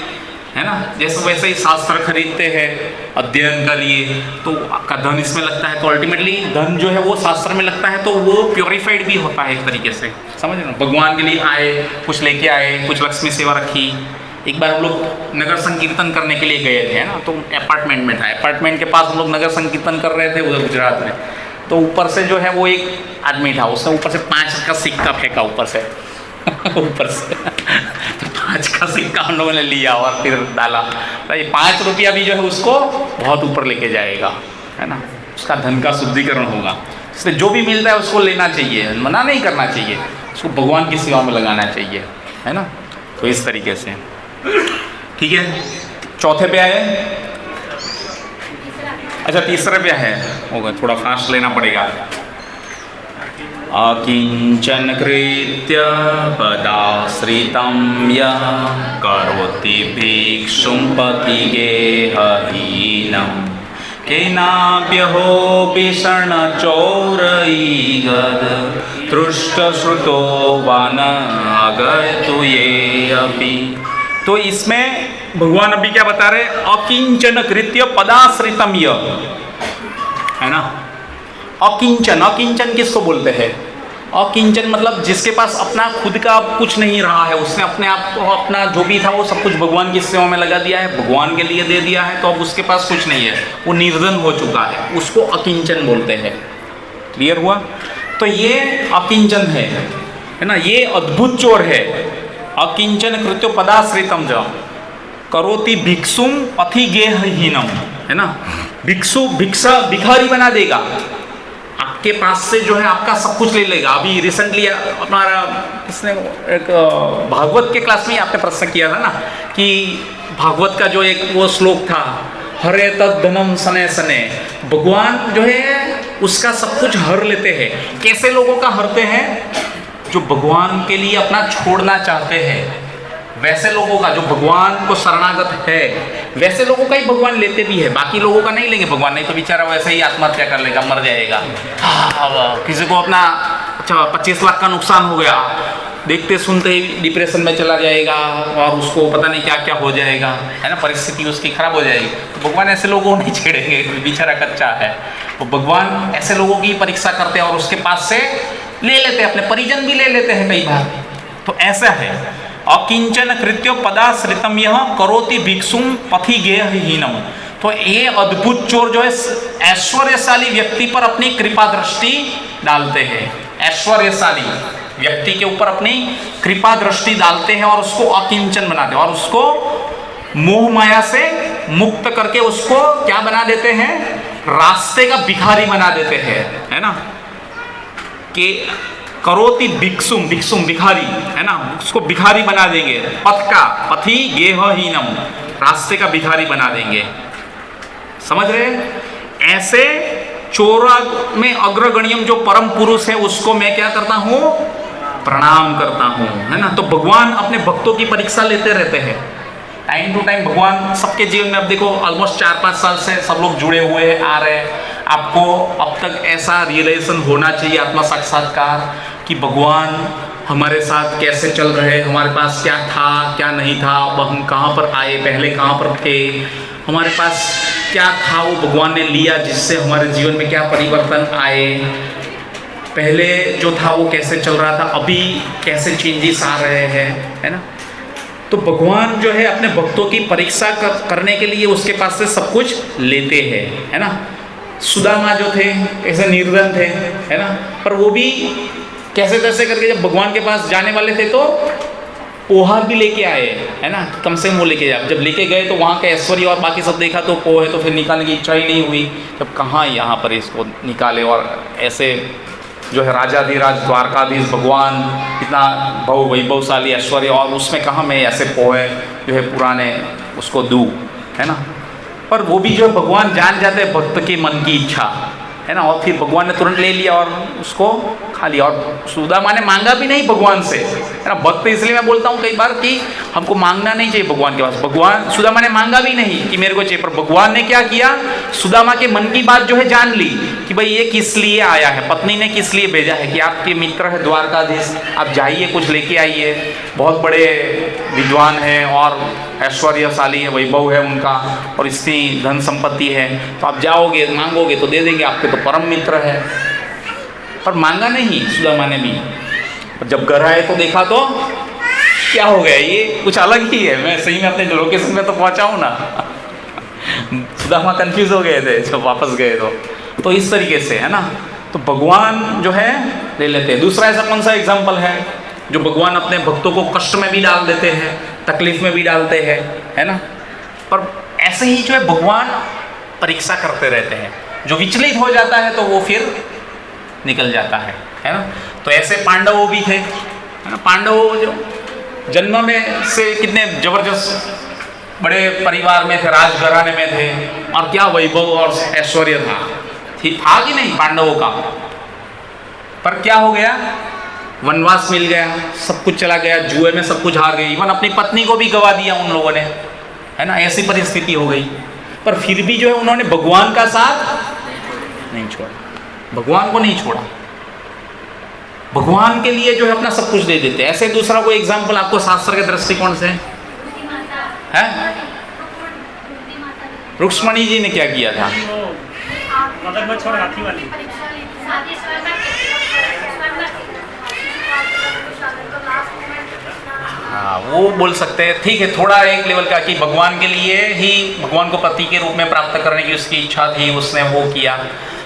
है ना। जैसे वैसे ही शास्त्र खरीदते हैं अध्ययन के लिए, तो आपका धन इसमें लगता है, तो अल्टीमेटली धन जो है वो शास्त्र में लगता है, तो वो प्योरीफाइड भी होता है एक तरीके से, समझ रहे हो। भगवान के लिए आए, कुछ लेके आए, कुछ लक्ष्मी सेवा रखी। एक बार हम लोग नगर संकीर्तन करने के लिए गए थे, है ना, तो अपार्टमेंट में था, अपार्टमेंट के पास हम लोग नगर संकीर्तन कर रहे थे उधर गुजरात में। तो ऊपर से जो है वो एक आदमी था, उसने ऊपर से 5 का सिक्का फेंका ऊपर से ऊपर से तो 5 का सिक्का हम लोगों ने लिया और फिर डाला। तो ये 5 रुपया भी जो है उसको बहुत ऊपर लेके जाएगा, है ना, उसका धन का शुद्धिकरण होगा। इसलिए जो भी मिलता है उसको लेना चाहिए, मना नहीं करना चाहिए, उसको भगवान की सेवा में लगाना चाहिए, है ना। तो इस तरीके से ठीक है। चौथे पे आए, अच्छा तीसरे पे है, होगा थोड़ा फास्ट लेना पड़ेगा। अकिंचन कृत्य पदाश्रितं यः करोति भिक्षुं पथिगेहहीनं केनाप्यहो विषण्णचौरैगद तृष्टश्रुतो वा न अगतु ये अपि। तो इसमें भगवान अभी क्या बता रहे? अकिंचन कृत्य पदाश्रितम य, है ना। अकिंचन, अकिंचन किसको बोलते हैं? अकिंचन मतलब जिसके पास अपना खुद का कुछ नहीं रहा है, उसने अपने आप को, अपना जो भी था वो सब कुछ भगवान की सेवा में लगा दिया है, भगवान के लिए दे दिया है, तो अब उसके पास कुछ नहीं है, वो निर्धन हो चुका है, उसको अकिंचन बोलते हैं। क्लियर हुआ? तो ये अकिंचन है ना, ये अद्भुत चोर है। अकिंचन कृत्यो पदाश्रितम ज करोति भिक्षुम पथिगेहहीनम, है ना। भिक्षु भिक्षा भिखारी बना देगा, आपके पास से जो है आपका सब कुछ ले लेगा। अभी रिसेंटली हमारा किसने एक भागवत के क्लास में आपने प्रश्न किया था ना कि भागवत का जो एक वो श्लोक था, हरे तद धनम सने सने, भगवान जो है उसका सब कुछ हर लेते हैं। कैसे लोगों का हरते हैं? जो भगवान के लिए अपना छोड़ना चाहते हैं, वैसे लोगों का, जो भगवान को शरणागत है, वैसे लोगों का ही भगवान लेते भी है, बाकी लोगों का नहीं लेंगे भगवान, नहीं तो बेचारा वैसे ही आत्महत्या कर लेगा, मर जाएगा। किसी को अपना 25 लाख का नुकसान हो गया, देखते सुनते ही डिप्रेशन में चला जाएगा और उसको पता नहीं क्या क्या हो जाएगा, है ना, परिस्थिति उसकी खराब हो जाएगी। तो भगवान ऐसे लोगों को नहीं छेड़ेंगे, बेचारा कच्चा है। तो भगवान ऐसे लोगों की परीक्षा करते हैं और उसके पास से ले लेते हैं, अपने परिजन भी ले लेते हैं कई बार। तो ऐसा है, अकिंचन कृत्यो पदाश्रितम यह करोति भिक्षुम पथिगेहहीनम। तो ये अद्भुत चोर जो है ऐश्वर्यशाली व्यक्ति पर अपनी कृपा दृष्टि डालते हैं, ऐश्वर्यशाली व्यक्ति के ऊपर अपनी कृपा दृष्टि डालते हैं और उसको अकिंचन बनाते हैं और उसको मोह माया से मुक्त करके उसको क्या बना देते हैं? रास्ते का भिखारी बना देते हैं, है ना। कि करोति भिक्षुम, भिक्षुम भिखारी, है ना, उसको भिखारी बना देंगे। पथ का पथि गेहहीनम, रास्ते का भिखारी बना देंगे। समझ रहे? ऐसे चोरा में अग्रगण्यम जो परम पुरुष है उसको मैं क्या करता हूँ? प्रणाम करता हूँ, है ना। तो भगवान अपने भक्तों की परीक्षा लेते रहते हैं टाइम टू टाइम। भगवान सबके जीवन में, अब देखो ऑलमोस्ट 4-5 साल से सब लोग जुड़े हुए हैं, आ रहे हैं। आपको अब तक ऐसा रियलाइजेशन होना चाहिए, आत्मा साक्षात्कार, कि भगवान हमारे साथ कैसे चल रहे, हमारे पास क्या था क्या नहीं था, अब हम कहाँ पर आए, पहले कहाँ पर थे, हमारे पास क्या था वो भगवान ने लिया जिससे हमारे जीवन में क्या परिवर्तन आए, पहले जो था वो कैसे चल रहा था, अभी कैसे चेंजेस आ रहे हैं, है ना। तो भगवान जो है अपने भक्तों की परीक्षा करने के लिए उसके पास से सब कुछ लेते हैं, है ना। सुदामा जो थे ऐसे निर्धन थे, है ना, पर वो भी कैसे तैसे करके जब भगवान के पास जाने वाले थे तो पोहा भी लेके आए, है ना, कम से कम वो लेके जाए। जब लेके गए तो वहाँ के ऐश्वर्य और बाकी सब देखा तो पोहे तो फिर निकालने की इच्छा ही नहीं हुई, जब कहाँ यहाँ पर इसको निकाले और ऐसे जो है राजाधिराज द्वारकाधीश भगवान इतना वैभवशाली ऐश्वर्य, और उसमें कहाँ मैं ऐसे पोहे जो है पुराने उसको दूँ, है ना। पर वो भी जो है भगवान जान जाते हैं भक्त के मन की इच्छा, है ना, और फिर भगवान ने तुरंत ले लिया और उसको खा लिया। और सुदामा ने मांगा भी नहीं भगवान से, है ना। भक्त इसलिए मैं बोलता हूँ कई बार कि हमको मांगना नहीं चाहिए भगवान के पास। भगवान सुदामा ने मांगा भी नहीं कि मेरे को चाहिए, पर भगवान ने क्या किया, सुदामा के मन की बात जो है जान ली कि भाई ये किस लिए आया है, पत्नी ने किस लिए भेजा है कि आपके मित्र है द्वारकाधीश, आप जाइए कुछ लेके आइए, बहुत बड़े विद्वान हैं और ऐश्वर्यशाली है, वैभव है उनका और इतनी धन संपत्ति है, तो आप जाओगे मांगोगे तो दे देंगे, आपके तो परम मित्र है। पर मांगा नहीं सुदामा ने भी। जब घर आए तो देखा तो क्या हो गया, ये कुछ अलग ही है। मैं सही में अपने लोकेशन में तो पहुंचा हूं ना। सुदामा कंफ्यूज हो गए थे जब वापस गए तो इस तरीके से, है ना। तो भगवान जो है ले लेते हैं। दूसरा ऐसा कौन सा एग्जाम्पल है जो भगवान अपने भक्तों को कष्ट में भी डाल देते हैं, तकलीफ में भी डालते हैं, है ना। पर ऐसे ही जो है भगवान परीक्षा करते रहते हैं, जो विचलित हो जाता है तो वो फिर निकल जाता है ना। तो ऐसे पांडव भी थे, है ना। पांडव जो जन्म में से कितने जबरदस्त बड़े परिवार में थे, राजघराने में थे, और क्या वैभव और ऐश्वर्य था कि नहीं पांडवों का। पर क्या हो गया, वनवास मिल गया, सब कुछ चला गया, जुए में सब कुछ हार गए, इवन अपनी पत्नी को भी गवा दिया उन लोगों ने, है ना। ऐसी परिस्थिति हो गई, पर फिर भी जो है उन्होंने भगवान का साथ नहीं छोड़ा, भगवान को नहीं छोड़ा, भगवान के लिए जो है अपना सब कुछ दे देते। ऐसे दूसरा कोई एग्जाम्पल आपको शास्त्र के दृष्टिकोण से है? रुक्मणी जी ने क्या किया था? हाथी वाली हाँ, वो बोल सकते हैं, ठीक है, थोड़ा एक लेवल का कि भगवान के लिए ही, भगवान को पति के रूप में प्राप्त करने की उसकी इच्छा थी, उसने वो किया।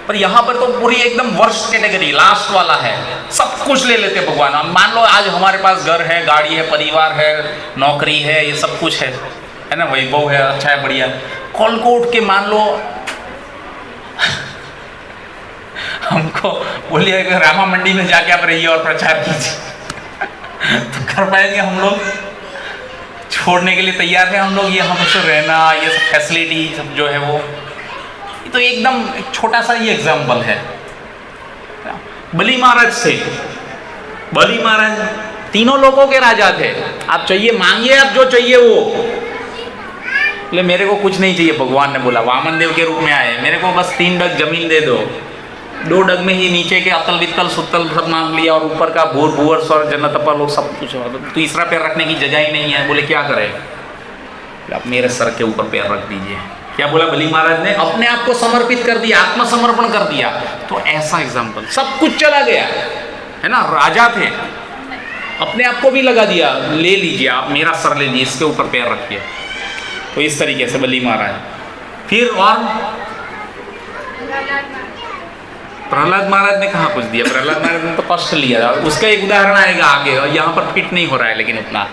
पर यहाँ पर तो पूरी एकदम वर्स्ट कैटेगरी, लास्ट वाला है, सब कुछ ले लेते भगवान। अब मान लो आज हमारे पास घर है, गाड़ी है, परिवार है, नौकरी है, ये सब कुछ है ना, वैभव है, अच्छा है, बढ़िया। कल को उठ के मान लो हमको बोलिए रामा मंडी में जाके आप रहिए और प्रचार कीजिए तो कर पाएंगे हम लोग? छोड़ने के लिए तैयार है हम लोग, ये हमसे रहना, ये सब फैसिलिटी सब जो है वो। तो एकदम एक छोटा सा ये एग्जाम्पल है। बलि महाराज से, बलि महाराज तीनों लोगों के राजा थे, आप चाहिए मांगिए, आप जो चाहिए वो। बोले मेरे को कुछ नहीं चाहिए, भगवान ने बोला, वामन देव के रूप में आए, मेरे को बस 3 डग जमीन दे दो। 2 डग में ही नीचे के अतल वित्तल सुतल सब मांग लिया, और ऊपर का भूर भूवर स्वर जन्नत पर लोग सब कुछ। तीसरा पैर रखने की जगह ही नहीं है। बोले क्या करें? आप मेरे सर के ऊपर पैर रख दीजिए। क्या बोला बलि महाराज ने? अपने आप को समर्पित कर दिया, आत्मसमर्पण कर दिया। तो ऐसा एग्जाम्पल, सब कुछ चला गया, है ना, राजा थे, अपने आप को भी लगा दिया, ले लीजिए आप मेरा सर ले लीजिए, इसके ऊपर पैर रखिए। तो इस तरीके से बलि महाराज। फिर और प्रहलाद महाराज ने कहाँ कुछ दिया? प्रहलाद महाराज ने तो कष्ट लिया, उसका एक उदाहरण आएगा आगे, और यहाँ पर फिट नहीं हो रहा है लेकिन उतना।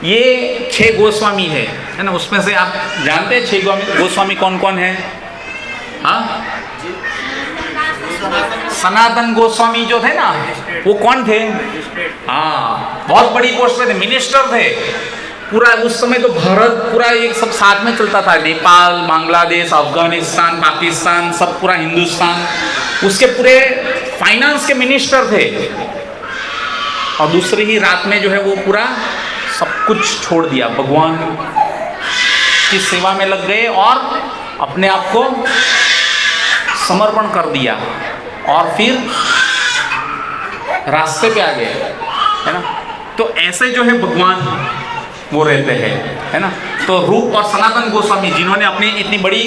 ये 6 गोस्वामी है ना, उसमें से आप जानते हैं 6 गोस्वामी कौन कौन है? हाँ, सनातन गोस्वामी जो थे ना, वो कौन थे? हाँ, बहुत बड़ी पोस्ट पे थे, मिनिस्टर थे। पूरा उस समय तो भारत पूरा एक सब साथ में चलता था, नेपाल, बांग्लादेश, अफगानिस्तान, पाकिस्तान, सब पूरा हिंदुस्तान, उसके पूरे फाइनेंस के मिनिस्टर थे। और दूसरी ही रात में जो है वो पूरा सब कुछ छोड़ दिया, भगवान की सेवा में लग गए और अपने आप को समर्पण कर दिया, और फिर रास्ते पे आ गए, है ना। तो ऐसे जो है भगवान वो रहते हैं, है ना। तो रूप और सनातन गोस्वामी जिन्होंने अपनी इतनी बड़ी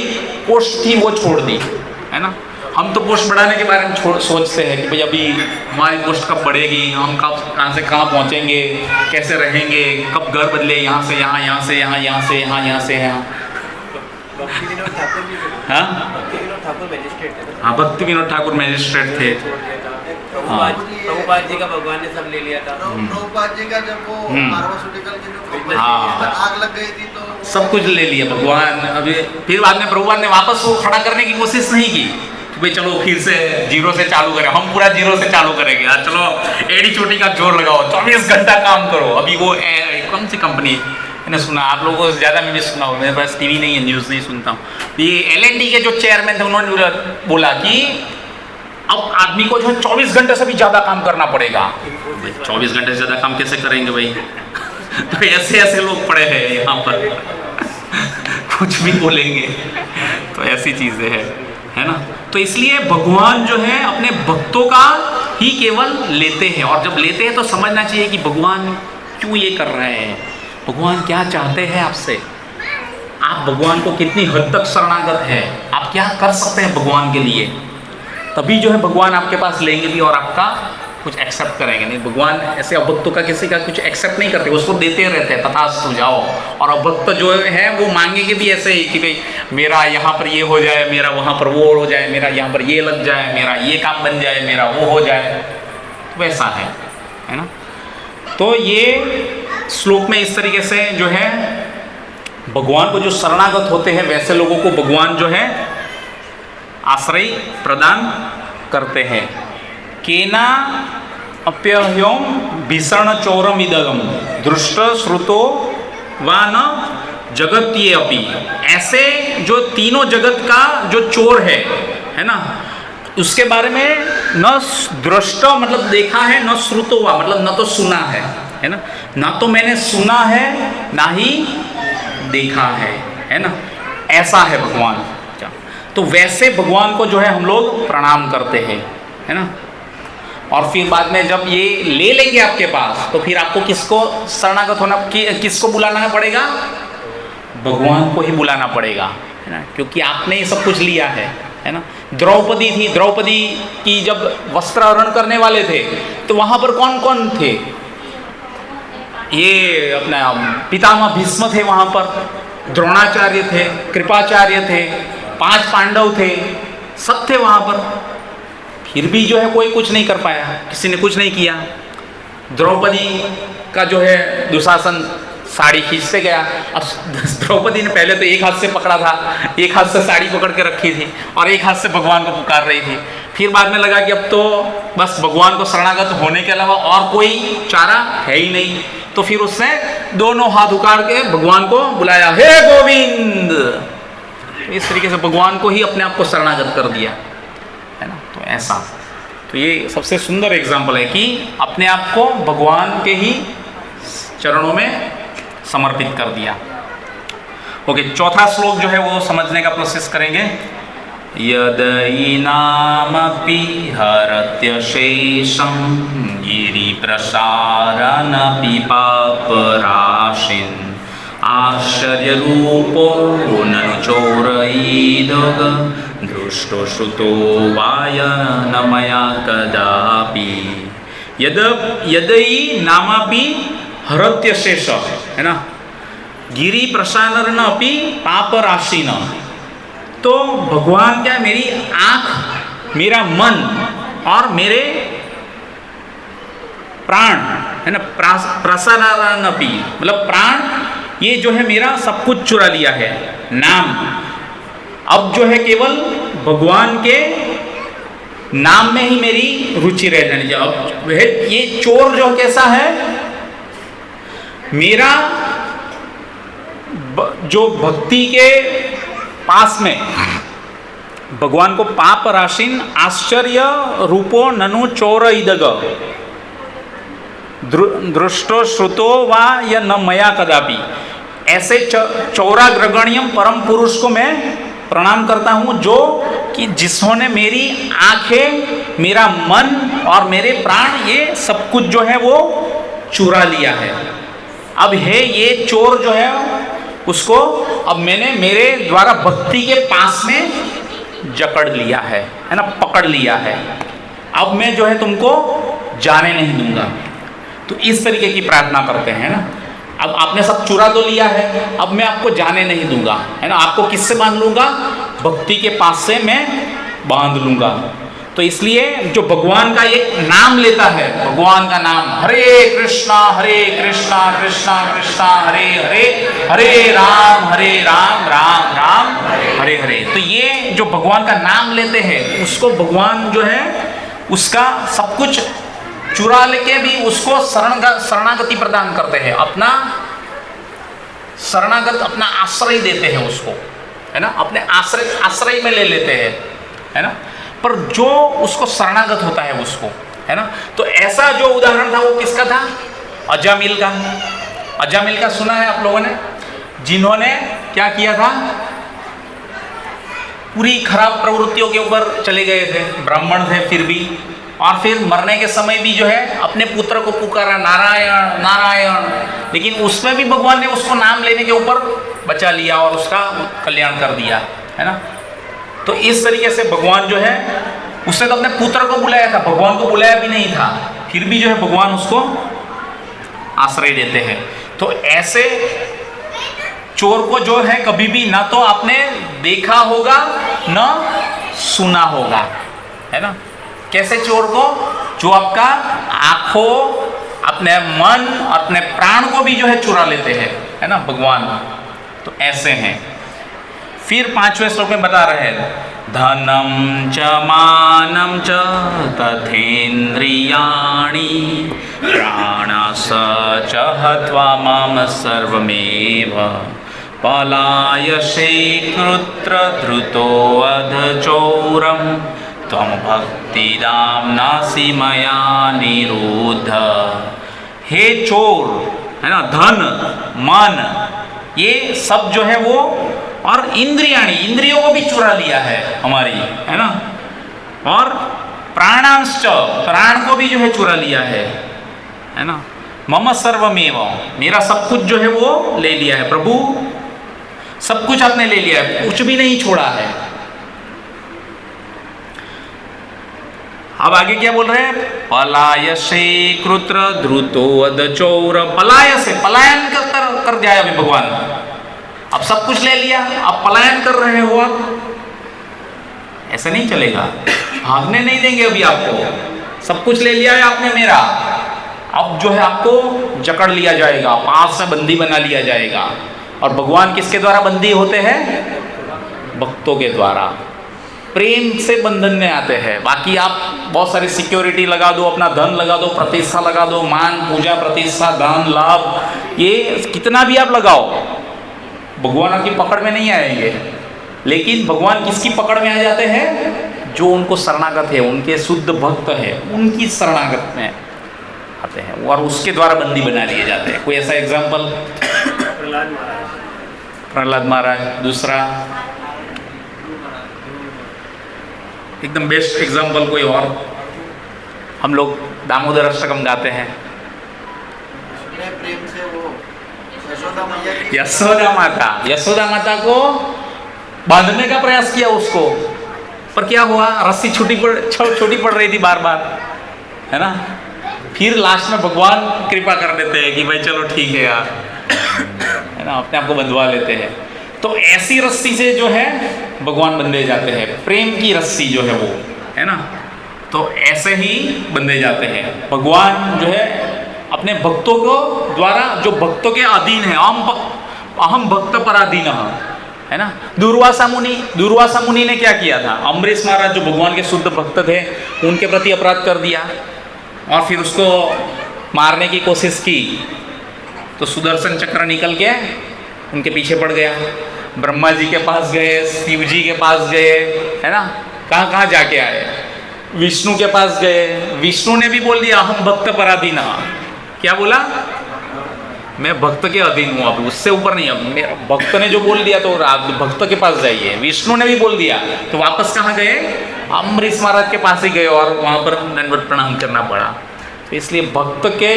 पोस्ट थी वो छोड़ दी, है ना। हम तो पोस्ट बढ़ाने के बारे में सोचते हैं कि भाई अभी हमारी पोस्ट कब बढ़ेगी, हम कब कहाँ से कहाँ पहुँचेंगे, कैसे रहेंगे, कब घर बदले, यहाँ से यहाँ, यहाँ से यहाँ, यहाँ से यहाँ, यहाँ से यहाँ। हाँ, भक्ति विनोद ठाकुर मैजिस्ट्रेट थे। हाँ, प्रभुपाद जी का भगवान ने सब ले लिया था। प्रभुपाद जी का जब वो फार्मास्यूटिकल की जो आग लग गई थी तो सब कुछ ले लिया भगवान। अभी फिर बाद में प्रभुपाद ने वापस वो खड़ा करने की कोशिश नहीं की, कि भाई चलो फिर से जीरो से चालू करें, हम पूरा जीरो से चालू करेंगे यार, चलो एड़ी चोटी का जोर लगाओ, 24 घंटा काम करो। अभी वो कौन सी कंपनी मैंने सुना, आप लोगों से ज़्यादा मैंने सुना हो, मेरे पास टीवी नहीं है, न्यूज़ नहीं सुनता हूँ। ये L&T के जो चेयरमैन थे उन्होंने बोला कि अब आदमी को जो है 24 घंटे से भी ज़्यादा काम करना पड़ेगा। 24 घंटे से ज़्यादा काम कैसे करेंगे भाई? तो ऐसे ऐसे लोग पड़े हैं यहाँ पर कुछ भी बोलेंगे, तो ऐसी चीज़ें है ना। तो इसलिए भगवान जो है अपने भक्तों का ही केवल लेते हैं, और जब लेते हैं तो समझना चाहिए कि भगवान क्यों ये कर रहे हैं, भगवान क्या चाहते हैं आपसे, आप भगवान को कितनी हद तक शरणागत है, आप क्या कर सकते हैं भगवान के लिए, तभी जो है भगवान आपके पास लेंगे भी और आपका कुछ एक्सेप्ट करेंगे। नहीं, भगवान ऐसे अभक्तों का किसी का कुछ एक्सेप्ट नहीं करते, उसको देते रहते हैं तथास्तु जाओ। और अभक्त जो है वो मांगेंगे भी ऐसे ही कि भाई मेरा यहाँ पर ये हो जाए, मेरा वहाँ पर वो हो जाए, मेरा यहाँ पर ये लग जाए, मेरा ये काम बन जाए, मेरा वो हो जाए, वैसा है ना। तो ये श्लोक में इस तरीके से जो है भगवान को जो शरणागत होते हैं वैसे लोगों को भगवान जो है आश्रय प्रदान करते हैं। केना अप्यह्योम भीषण चौरम इदगम दृष्ट श्रुतो व न जगत्ये अपि, ऐसे जो तीनों जगत का जो चोर है ना, उसके बारे में न दृष्ट मतलब देखा है, न श्रुतो वा मतलब न तो सुना है ना, ना तो मैंने सुना है ना ही देखा है ना, ऐसा है भगवान। तो वैसे भगवान को जो है हम लोग प्रणाम करते हैं, है ना। और फिर बाद में जब ये ले लेंगे आपके पास तो फिर आपको किसको शरणागत होना, किसको बुलाना पड़ेगा? भगवान को ही बुलाना पड़ेगा, है ना, क्योंकि आपने ये सब कुछ लिया है ना। द्रौपदी थी, द्रौपदी की जब वस्त्राहरण करने वाले थे तो वहाँ पर कौन कौन थे? ये अपना पितामह भीष्म थे, वहाँ पर द्रोणाचार्य थे, कृपाचार्य थे, 5 पांडव थे, सब थे वहाँ पर। फिर भी जो है कोई कुछ नहीं कर पाया, किसी ने कुछ नहीं किया। द्रौपदी का जो है दुशासन साड़ी खींचते गया। अब द्रौपदी ने पहले तो एक हाथ से पकड़ा था, एक हाथ से साड़ी पकड़ के रखी थी और एक हाथ से भगवान को पुकार रही थी। फिर बाद में लगा कि अब तो बस भगवान को शरणागत होने के अलावा और कोई चारा है ही नहीं, तो फिर उसने दोनों हाथ उखाड़ के भगवान को बुलाया, हे गोविंद। इस तरीके से भगवान को ही अपने आप को शरणागत कर दिया, है ना। तो ऐसा, तो ये सबसे सुंदर एग्जाम्पल है कि अपने आप को भगवान के ही चरणों में समर्पित कर दिया। ओके, चौथा श्लोक जो है वो समझने का प्रोसेस करेंगे। यदि नामपि हरत्य शेषं गिरि प्रसारनपि पापराशिन् आश्चर्य रूपो ननु चोरयेदग दृष्टो श्रुतो वाय न मया कदापि। यदि नामापि हरत्य शेष, है ना, गिरि प्रसारण अपि पाप राशि न, तो भगवान क्या, मेरी आँख, मेरा मन और मेरे प्राण, है ना, प्रसारण अपि मतलब प्राण, ये जो है मेरा सब कुछ चुरा लिया है। नाम, अब जो है केवल भगवान के नाम में ही मेरी रुचि रह जानी चाहिए। अब वह ये चोर जो कैसा है, मेरा जो भक्ति के पास में भगवान को पाप राशिन आश्चर्य रूपो ननु चोर इदग दृष्टो श्रुतो वा या न मया कदापि, ऐसे चौराग्रगण्यम परम पुरुष को मैं प्रणाम करता हूँ, जो कि जिन्होंने मेरी आंखें, मेरा मन और मेरे प्राण, ये सब कुछ जो है वो चुरा लिया है। अब है ये चोर जो है उसको अब मैंने मेरे द्वारा भक्ति के पास में जकड़ लिया है ना, पकड़ लिया है। अब मैं जो है तुमको जाने नहीं दूंगा। तो इस तरीके की प्रार्थना करते हैं ना। अब आपने सब चुरा तो लिया है, अब मैं आपको जाने नहीं दूंगा, है ना। आपको किससे बांध लूंगा? भक्ति के पास से मैं बांध लूंगा। तो इसलिए जो भगवान का एक नाम लेता है, भगवान का नाम हरे कृष्णा कृष्णा कृष्णा हरे हरे, हरे राम राम राम हरे हरे। तो ये जो भगवान का नाम लेते हैं उसको भगवान जो है उसका सब कुछ चुरा लेके भी उसको शरणागति प्रदान करते हैं, अपना शरणागत, अपना आश्रय देते हैं उसको, है ना, अपने आश्रय में ले लेते हैं, है ना। पर जो उसको शरणागत होता है उसको, है ना। तो ऐसा जो उदाहरण था वो किसका था? अजामिल का। अजामिल का सुना है आप लोगों ने, जिन्होंने क्या किया था, पूरी खराब प्रवृत्तियों के ऊपर चले गए थे, ब्राह्मण थे फिर भी, और फिर मरने के समय भी जो है अपने पुत्र को पुकारा नारायण नारायण, लेकिन उसमें भी भगवान ने उसको नाम लेने के ऊपर बचा लिया और उसका कल्याण कर दिया, है ना। तो इस तरीके से भगवान जो है, उसने तो अपने पुत्र को बुलाया था, भगवान को बुलाया भी नहीं था, फिर भी जो है भगवान उसको आश्रय देते हैं। तो ऐसे चोर को जो है कभी भी ना तो आपने देखा होगा ना सुना होगा, है ना। कैसे चोर को? जो आपका आंखों, अपने मन, अपने प्राण को भी जो है चुरा लेते हैं, है ना, भगवान। तो ऐसे हैं। फिर 5वें श्लोक में बता रहे हैं, धनम च मानं च तथेन्द्रियाणि प्राणस च हत्वा मम सर्वमेव पलायसे कृत्र धृतो अधचौरम त्वं भक्तिदां नासि मया निरुद्ध। हे चोर, है ना, धन, मन, ये सब जो है वो, और इंद्रियाणी, इंद्रियों को भी चुरा लिया है हमारी, है ना, और प्राणांश, प्राण को भी जो है चुरा लिया है ना। मम सर्वमेव, मेरा सब कुछ जो है वो ले लिया है प्रभु, सब कुछ आपने ले लिया है, कुछ भी नहीं छोड़ा है। अब आगे क्या बोल रहे हैं? पलायसे कृत्र धृतो अधचौर। पलायसे, पलायन कर दिया अभी भगवान, अब सब कुछ ले लिया, अब पलायन कर रहे हो आप, ऐसा नहीं चलेगा, भागने नहीं देंगे अभी आपको, सब कुछ ले लिया है आपने मेरा, अब जो है आपको जकड़ लिया जाएगा, पास में बंदी बना लिया जाएगा। और भगवान किसके द्वारा बंदी होते हैं? भक्तों के द्वारा, प्रेम से बंधन में आते हैं। बाकी आप बहुत सारी सिक्योरिटी लगा दो, अपना धन लगा दो, प्रतिष्ठा लगा दो, मान पूजा प्रतिष्ठा दान लाभ, ये कितना भी आप लगाओ, भगवान आपकी पकड़ में नहीं आएंगे। लेकिन भगवान किसकी पकड़ में आ जाते हैं? जो उनको शरणागत है, उनके शुद्ध भक्त है, उनकी शरणागत में आते हैं और उसके द्वारा बंदी बना लिए जाते हैं। कोई ऐसा एग्जाम्पल? प्रहलाद महाराज। दूसरा एकदम बेस्ट एग्जाम्पल कोई और? हम लोग दामोदर अष्टकम गाते हैं, प्रेम से वो यशोदा मैया की, यशोदा माता को बांधने का प्रयास किया उसको, पर क्या हुआ? रस्सी छोटी पड़ रही थी बार बार, है ना। फिर लास्ट में भगवान कृपा कर देते हैं कि भाई चलो ठीक है यार, है ना, अपने आप को बंधवा लेते हैं। तो ऐसी रस्सी से जो है भगवान बंधे जाते हैं, प्रेम की रस्सी जो है वो, है ना। तो ऐसे ही बंधे जाते हैं भगवान जो है अपने भक्तों को द्वारा, जो भक्तों के अधीन है। अहम भक्त पराधीन, है ना। दुर्वासा मुनि ने क्या किया था? अम्बरीश महाराज जो भगवान के शुद्ध भक्त थे, उनके प्रति अपराध कर दिया और फिर उसको मारने की कोशिश की, तो सुदर्शन चक्र निकल के उनके पीछे पड़ गया। ब्रह्मा जी के पास गए, शिव जी के पास गए, है ना, कहाँ कहाँ जाके आए। विष्णु के पास गए, विष्णु ने भी बोल दिया अहम भक्त पराधीन। क्या बोला? मैं भक्त के अधीन हूँ, अब उससे ऊपर नहीं। अब मेरा भक्त ने जो बोल दिया तो आप भक्त के पास जाइए। विष्णु ने भी बोल दिया तो वापस कहाँ गए? अम्बरीश महाराज के पास ही गए और वहाँ पर दंडवत प्रणाम करना पड़ा। तो इसलिए भक्त के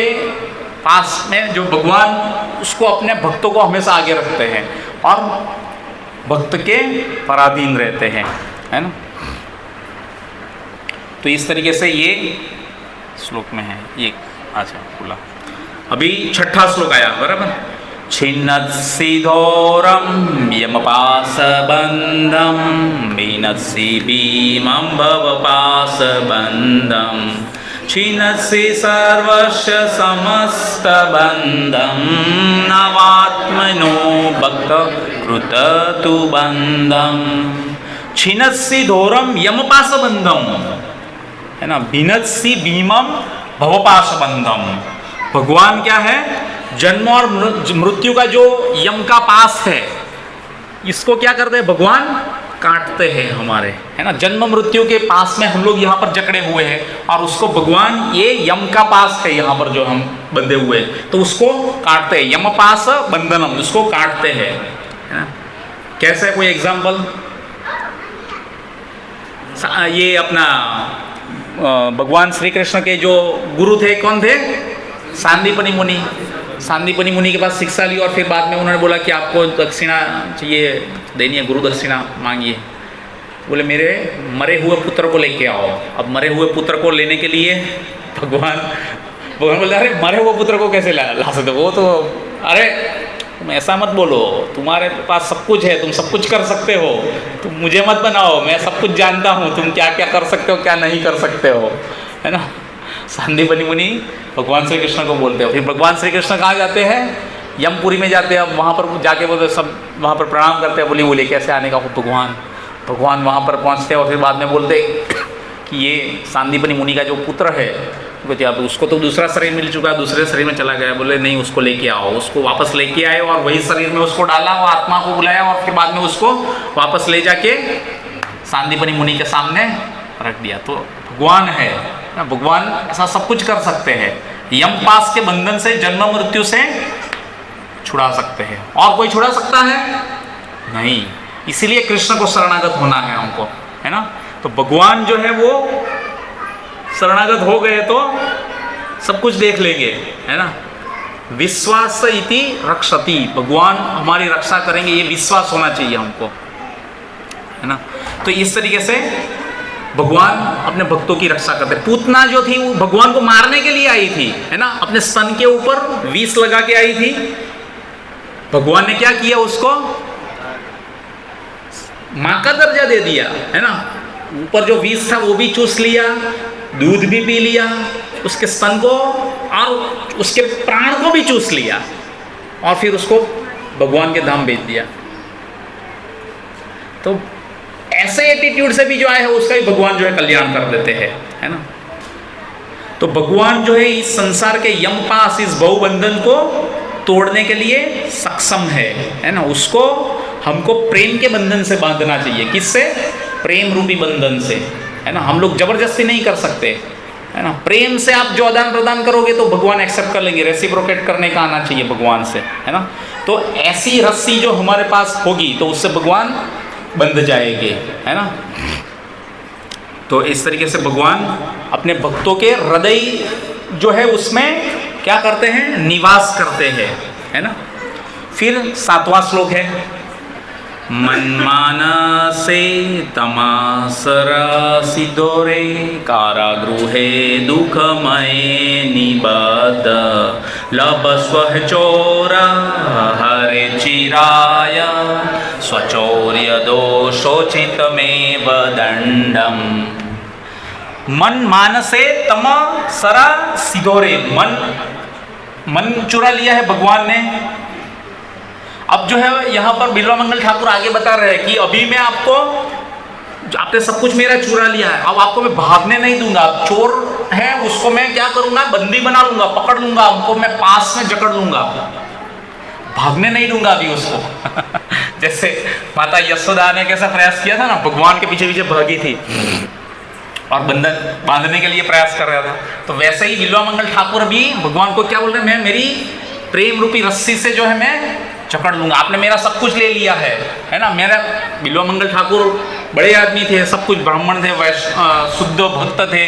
पास में जो भगवान, उसको अपने भक्तों को हमेशा आगे रखते हैं और भक्त के पराधीन रहते हैं, है ना। तो इस तरीके से ये श्लोक में है ये। अच्छा बोला, अभी 6ठा श्लोक आया, बराबर। छिन्नत्सि धोरम यमपासबंधम मीनत्सि भीमं भवपासबंधम छिन्नसि सर्वस्य समस्तबन्धं नवात्मनो भक्त कृततु बन्धं छिन्नसि घोरम यमपाशबन्धम, है ना, भिन्नसि भीमम भवपाशबन्धम। भगवान क्या है? जन्म और मृत्यु का जो यम का पास है, इसको क्या करते हैं भगवान? काटते हैं हमारे, है ना। जन्म मृत्यु के पास में हम लोग यहाँ पर जकड़े हुए हैं और उसको भगवान, ये यम का पास है यहाँ पर जो हम बंधे हुए हैं, तो उसको काटते हैं। यम पास बंधनम, उसको काटते हैं, है ना। कैसे? कोई एग्जाम्पल? ये अपना भगवान श्री कृष्ण के जो गुरु थे, कौन थे? सांदीपनि मुनि। सांदीपनि मुनि के पास शिक्षा ली और फिर बाद में उन्होंने बोला कि आपको दक्षिणा चाहिए, देनी है, गुरु दक्षिणा मांगिए। बोले मेरे मरे हुए पुत्र को लेके आओ। अब मरे हुए पुत्र को लेने के लिए भगवान बोले अरे मरे हुए पुत्र को कैसे ला सकते? वो तो, अरे तुम ऐसा मत बोलो, तुम्हारे पास सब कुछ है, तुम सब कुछ कर सकते हो, तुम मुझे मत बनाओ, मैं सब कुछ जानता हूँ, तुम क्या क्या कर सकते हो, क्या नहीं कर सकते हो, है ना। सांदीपनि मुनि भगवान श्री कृष्ण को बोलते हो। फिर भगवान श्री कृष्ण कहाँ जाते हैं? यमपुरी में जाते हैं। अब वहाँ पर जाके बोलते सब वहाँ पर प्रणाम करते हैं। बोले कैसे आने का हो भगवान? भगवान वहाँ पर पहुँचते हैं और फिर बाद में बोलते कि ये सांदीपनि मुनि का जो पुत्र है, बोलते अब उसको तो दूसरा शरीर मिल चुका है, दूसरे शरीर में चला गया। बोले नहीं, उसको लेके आओ। उसको वापस लेके आए और वही शरीर में उसको डाला, वो आत्मा को बुलाया और फिर बाद में उसको वापस ले जाके सांदीपनि मुनि के सामने रख दिया। तो भगवान है, भगवान ऐसा सब कुछ कर सकते हैं। यम पास के बंधन से, जन्म मृत्यु से छुड़ा सकते हैं। और कोई छुड़ा सकता है? नहीं। इसीलिए कृष्ण को शरणागत होना है हमको, है ना। तो भगवान जो है वो शरणागत हो गए तो सब कुछ देख लेंगे, है ना। विश्वास इति रक्षति, भगवान हमारी रक्षा करेंगे, ये विश्वास होना चाहिए हमको, है ना। तो इस तरीके से भगवान अपने भक्तों की रक्षा करते। पूतना जो थी वो भगवान को मारने के लिए आई थी, है ना। अपने स्तन के ऊपर विष लगा के आई थी। भगवान ने क्या किया? उसको मां का दर्जा दे दिया, है ना। ऊपर जो विष था वो भी चूस लिया, दूध भी पी लिया, उसके स्तन को और उसके प्राण को भी चूस लिया और फिर उसको भगवान के धाम भेज दिया। तो ऐसे एटीट्यूड से भी जो आए है उसका भी भगवान जो है कल्याण कर देते हैं, है ना। तो भगवान जो है इस संसार के यम पास, इस बहुबंधन को तोड़ने के लिए सक्षम है ना। उसको हमको प्रेम के बंधन से बांधना चाहिए। किससे? प्रेम रूपी बंधन से, है ना। हम लोग जबरदस्ती नहीं कर सकते, है ना। प्रेम से आप जो आदान प्रदान करोगे तो भगवान एक्सेप्ट कर लेंगे। रेसिप्रोकेट करने का आना चाहिए भगवान से, है ना। तो ऐसी रस्सी जो हमारे पास होगी तो उससे भगवान बंध जाएंगे, है ना। तो इस तरीके से भगवान अपने भक्तों के हृदय जो है उसमें क्या करते हैं? निवास करते हैं, है ना। फिर 7वां श्लोक है, मन्मानसे तमासरासि दोरे कारागृहे दुःखमये निबद्ध लभस्वः चोरा हरे चिराय स्वचौर्य दोषोचितमेव दंडम। मन मानसे तम सरा सिधोरे, मन चुरा लिया है भगवान ने। अब जो है यहाँ पर बिल्वामंगल ठाकुर आगे बता रहे हैं कि अभी मैं आपने सब कुछ मेरा चुरा लिया है, अब आपको मैं भागने नहीं दूंगा। चोर है उसको मैं क्या करूंगा? बंदी बना लूंगा, पकड़ लूंगा, हमको मैं पास में जकड़ लूंगा, भागने नहीं दूंगा अभी उसको। जैसे माता यशोदा ने कैसा प्रयास किया था ना, भगवान के पीछे पीछे भागी थी और बंधन बांधने के लिए प्रयास कर रहा था। तो वैसे ही बिल्वामंगल ठाकुर भी भगवान को क्या बोल रहे हैं? मैं मेरी प्रेम रूपी रस्सी से जो है मैं जकड़ लूंगा। आपने मेरा सब कुछ ले लिया है ना। मेरा बिल्वामंगल ठाकुर बड़े आदमी थे, सब कुछ ब्राह्मण थे, शुद्ध भक्त थे,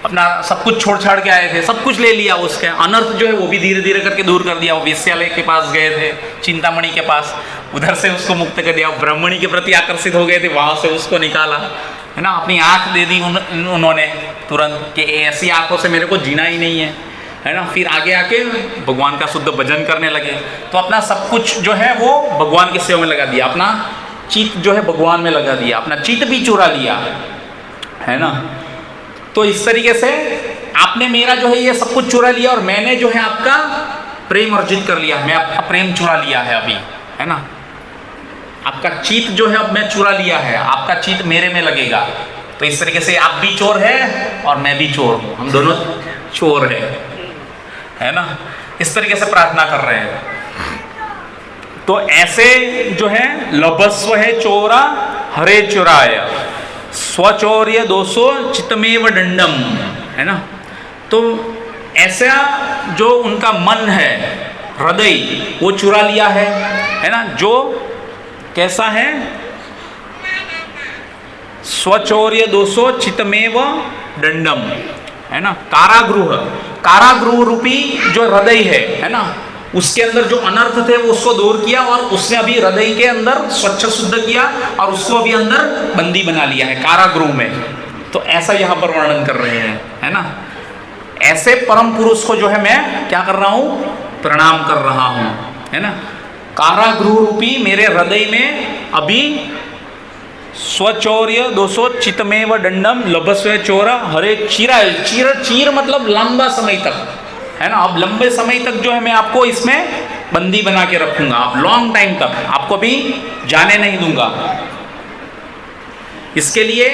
अपना सब कुछ छोड़ छाड़ के आए थे, सब कुछ ले लिया। उसके अनर्थ जो है वो भी धीरे धीरे करके दूर कर दिया। वो वेश्यालय के पास गए थे, चिंतामणि के पास, उधर से उसको मुक्त कर दिया। ब्राह्मणी के प्रति आकर्षित हो गए थे, वहाँ से उसको निकाला, है ना। अपनी आँख दे दी उन्होंने तुरंत कि ऐसी आँखों से मेरे को जीना ही नहीं है ना। फिर आगे आके भगवान का शुद्ध भजन करने लगे। तो अपना सब कुछ जो है वो भगवान की सेवा में लगा दिया, अपना चित्त जो है भगवान में लगा दिया, अपना चित्त भी चुरा लिया, है ना। तो इस तरीके से आपने मेरा जो है ये सब कुछ चुरा लिया और मैंने जो है आपका प्रेम अर्जित कर लिया, मैं आपका प्रेम चुरा लिया है अभी, है ना। आपका चित जो है अब मैं चुरा लिया है, आपका चित मेरे में लगेगा। तो इस तरीके से आप भी चोर है और मैं भी चोर हूं, हम दोनों चोर है ना। इस तरीके से प्रार्थना कर रहे हैं। तो ऐसे जो है लभस्व है चोरा हरे चुराय स्वचौर्य दोषो चितमेव दंडम, है ना। तो ऐसा जो उनका मन है, हृदय, वो चुरा लिया है ना। जो कैसा है, स्वचौर्य दोषो चितमेव दंडम, है ना। कारागृह रूपी जो हृदय है ना, उसके अंदर जो अनर्थ थे वो उसको दूर किया और उसने अभी हृदय के अंदर स्वच्छ शुद्ध किया और उसको अभी अंदर बंदी बना लिया है कारागृह में। तो ऐसा यहाँ पर वर्णन कर रहे हैं, है ना। ऐसे परम पुरुष को जो है मैं क्या कर रहा हूँ, प्रणाम कर रहा हूँ, है ना। कारागृह रूपी मेरे हृदय में अभी स्वचौर्य दोषो चितमेव दंडम लभस्व चोरा हरे चीरा, चीर मतलब लंबा समय तक, है ना। अब लंबे समय तक जो है मैं आपको इसमें बंदी बना के रखूंगा, आप लॉन्ग टाइम तक आपको भी जाने नहीं दूंगा। इसके लिए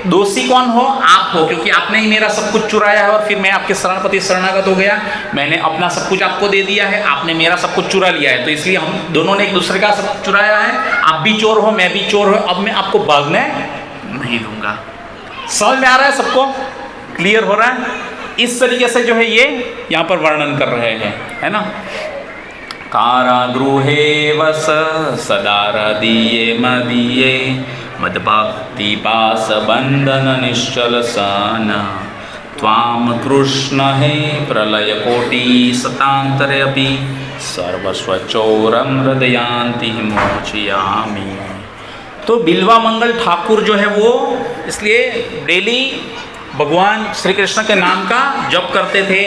दोषी कौन हो, आप हो, क्योंकि आपने ही मेरा सब कुछ चुराया है और फिर मैं आपके शरणपति शरणागत हो गया, मैंने अपना सब कुछ आपको दे दिया है, आपने मेरा सब कुछ चुरा लिया है। तो इसलिए हम दोनों ने एक दूसरे का सब चुराया है, आप भी चोर हो मैं भी चोर हो, अब मैं आपको भागने नहीं दूंगा। समझ में आ रहा है सबको, क्लियर हो रहा है। इस तरीके से जो है ये यहाँ पर वर्णन कर रहे हैं, है ना। कारागृहे वस सदा हृदये मदीये मद्भक्ति पास बंधन निश्चल सन त्वाम कृष्ण हे प्रलय कोटि शतांतरे अपि सर्वस्वचोरम हृदयांति मोचयामि। तो बिल्वा मंगल ठाकुर जो है वो इसलिए डेली भगवान श्री कृष्ण के नाम का जप करते थे,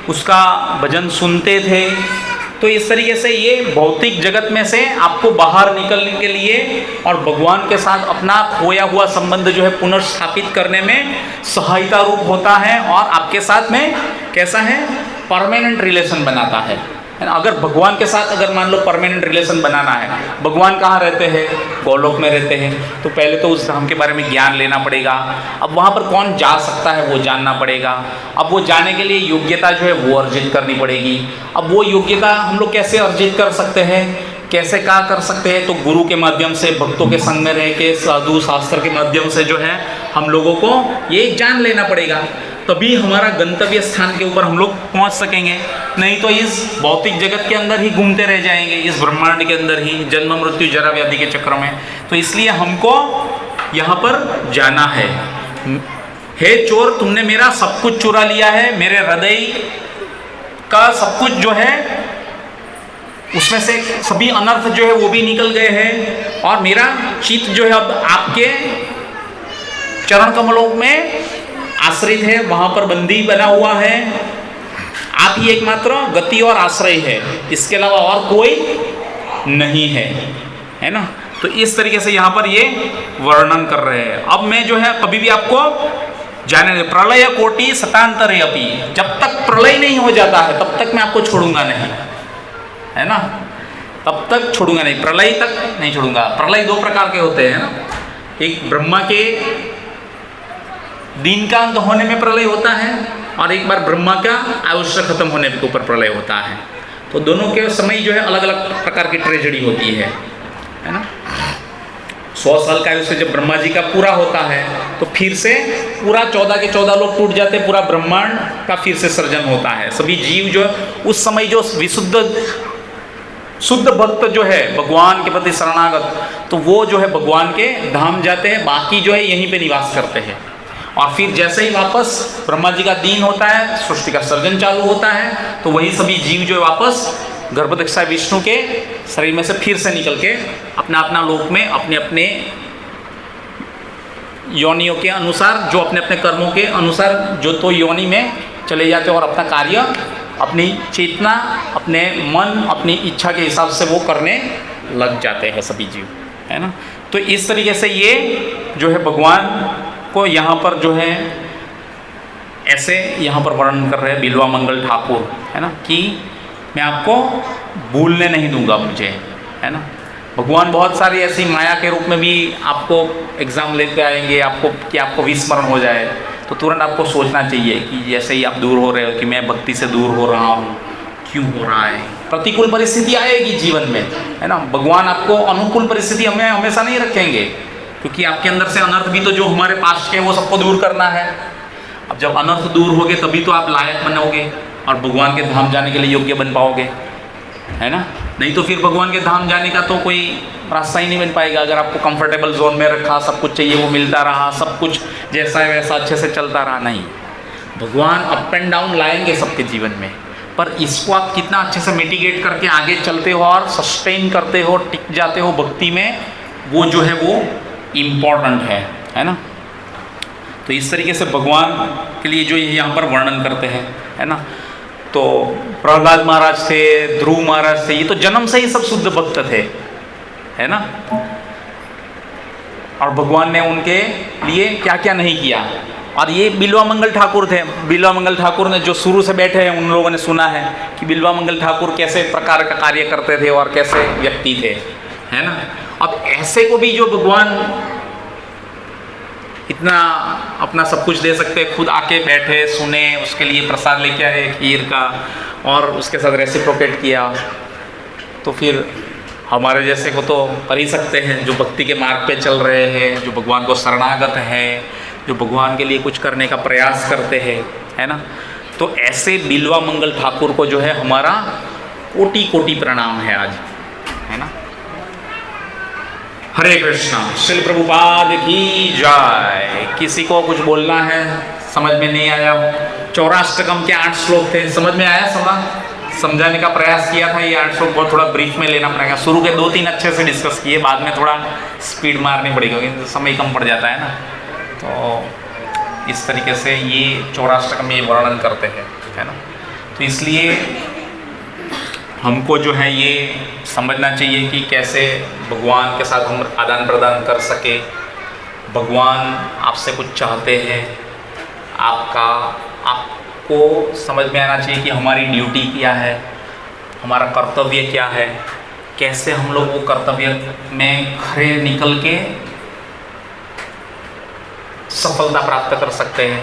उसका भजन सुनते थे। तो इस तरीके से ये भौतिक जगत में से आपको बाहर निकलने के लिए और भगवान के साथ अपना खोया हुआ संबंध जो है पुनर्स्थापित करने में सहायता रूप होता है और आपके साथ में कैसा है, परमानेंट रिलेशन बनाता है ना। अगर भगवान के साथ अगर मान लो परमानेंट रिलेशन बनाना है, भगवान कहाँ रहते हैं, गोलोक में रहते हैं, तो पहले तो उस धाम के बारे में ज्ञान लेना पड़ेगा। अब वहाँ पर कौन जा सकता है वो जानना पड़ेगा। अब वो जाने के लिए योग्यता जो है वो अर्जित करनी पड़ेगी। अब वो योग्यता हम लोग कैसे अर्जित कर सकते हैं, कैसे क्या कर सकते हैं, तो गुरु के माध्यम से, भक्तों के संग में रह के, साधु शास्त्र के माध्यम से जो है हम लोगों को ये जान लेना पड़ेगा, तभी हमारा गंतव्य स्थान के ऊपर हम लोग पहुंच सकेंगे। नहीं तो इस भौतिक जगत के अंदर ही घूमते रह जाएंगे, इस ब्रह्मांड के अंदर ही जन्म मृत्यु जरा व्याधि के चक्र में। तो इसलिए हमको यहाँ पर जाना है। हे चोर, तुमने मेरा सब कुछ चुरा लिया है, मेरे हृदय का सब कुछ जो है उसमें से सभी अनर्थ जो है वो भी निकल गए हैं और मेरा चित्त जो है अब आपके चरण कमलों में आश्रित है, वहां पर बंदी बना हुआ है। आप ही एकमात्र गति और आश्रय है, इसके अलावा और कोई नहीं है ना। तो इस तरीके से यहाँ पर ये वर्णन कर रहे हैं। अब मैं जो है कभी भी आपको जाने, प्रलय कोटि शतांतरे अपि, जब तक प्रलय नहीं हो जाता है तब तक मैं आपको छोड़ूंगा नहीं, है ना। तब तक छोड़ूंगा नहीं, प्रलय तक नहीं छोड़ूंगा। प्रलय दो प्रकार के होते हैं ना, एक ब्रह्मा के दिन का अंत होने में प्रलय होता है और एक बार ब्रह्मा का आयुष्य खत्म होने के ऊपर प्रलय होता है। तो दोनों के समय जो है अलग अलग प्रकार की ट्रेजेडी होती है ना। 100 साल का आयुष्य जब ब्रह्मा जी का पूरा होता है तो फिर से पूरा 14 के 14 लोग टूट जाते, पूरा ब्रह्मांड का फिर से सर्जन होता है। सभी जीव जो उस समय जो शुद्ध भक्त जो है भगवान के प्रति शरणागत, तो वो जो है भगवान के धाम जाते हैं, बाकी जो है यहीं पे निवास करते हैं। और फिर जैसे ही वापस ब्रह्मा जी का दिन होता है, सृष्टि का सर्जन चालू होता है, तो वही सभी जीव जो है वापस गर्भदक्षा विष्णु के शरीर में से फिर से निकल के अपना अपना लोक में अपने अपने योनियों के अनुसार, जो अपने अपने कर्मों के अनुसार जो तो योनि में चले जाते हैं और अपना कार्य अपनी चेतना, अपने मन, अपनी इच्छा के हिसाब से वो करने लग जाते हैं सभी जीव, है ना। तो इस तरीके से ये जो है भगवान को यहाँ पर जो है ऐसे यहाँ पर वर्णन कर रहे हैं बिल्वा मंगल ठाकुर, है ना, कि मैं आपको भूलने नहीं दूंगा मुझे, है ना। भगवान बहुत सारी ऐसी माया के रूप में भी आपको एग्ज़ाम लेते आएंगे आपको, कि आपको विस्मरण हो जाए, तो तुरंत आपको सोचना चाहिए कि जैसे ही आप दूर हो रहे हो कि मैं भक्ति से दूर हो रहा हूँ, क्यों हो रहा है। प्रतिकूल परिस्थिति आएगी जीवन में, है ना। भगवान आपको अनुकूल परिस्थिति हमें हमेशा नहीं रखेंगे, क्योंकि आपके अंदर से अनर्थ भी तो जो हमारे पास्ट के वो सबको दूर करना है। अब जब अनर्थ दूर होगे तभी तो आप लायक बनोगे और भगवान के धाम जाने के लिए योग्य बन पाओगे, है ना। नहीं तो फिर भगवान के धाम जाने का तो कोई रास्ता ही नहीं बन पाएगा। अगर आपको कंफर्टेबल जोन में रखा, सब कुछ चाहिए वो मिलता रहा, सब कुछ जैसा है वैसा अच्छे से चलता रहा, नहीं। भगवान अप एंड डाउन लाएंगे सबके जीवन में, पर इसको आप कितना अच्छे से मिटिगेट करके आगे चलते हो और सस्टेन करते हो, टिक जाते हो भक्ति में, वो जो है वो इम्पॉर्टेंट है ना। तो इस तरीके से भगवान के लिए जो यहाँ पर वर्णन करते हैं, है ना। तो प्रहलाद महाराज थे, ध्रुव महाराज थे, ये तो जन्म से ही सब शुद्ध भक्त थे, है ना। और भगवान ने उनके लिए क्या क्या नहीं किया। और ये बिल्वा मंगल ठाकुर थे। बिल्वा मंगल ठाकुर ने जो शुरू से बैठे हैं उन लोगों ने सुना है कि बिल्वा मंगल ठाकुर कैसे प्रकार का कार्य करते थे और कैसे व्यक्ति थे, है ना। अब ऐसे को भी जो भगवान इतना अपना सब कुछ दे सकते, खुद आके बैठे, सुने, उसके लिए प्रसाद लेके आए खीर का और उसके साथ रेसिप्रोकेट किया, तो फिर हमारे जैसे को तो कर ही सकते हैं, जो भक्ति के मार्ग पे चल रहे हैं, जो भगवान को शरणागत हैं, जो भगवान के लिए कुछ करने का प्रयास करते हैं, है ना। तो ऐसे बिल्वा मंगल ठाकुर को जो है हमारा कोटि कोटि प्रणाम है आज, है ना। हरे कृष्णा। श्रील प्रभुपाद की जय। किसी को कुछ बोलना है, समझ में नहीं आया, चौराष्टकम के 8 श्लोक थे, समझ में आया? समझाने का प्रयास किया था। ये 8 श्लोक बहुत थोड़ा ब्रीफ में लेना पड़ेगा। शुरू के 2-3 अच्छे से डिस्कस किए, बाद में थोड़ा स्पीड मारनी पड़ेगी क्योंकि समय कम पड़ जाता है ना। तो इस तरीके से ये चौराष्टकम में वर्णन करते हैं, है ना। तो इसलिए हमको जो है ये समझना चाहिए कि कैसे भगवान के साथ हम आदान प्रदान कर सके। भगवान आपसे कुछ चाहते हैं, आपको समझ में आना चाहिए कि हमारी ड्यूटी क्या है, हमारा कर्तव्य क्या है, कैसे हम लोग वो कर्तव्य में खरे निकल के सफलता प्राप्त कर सकते हैं।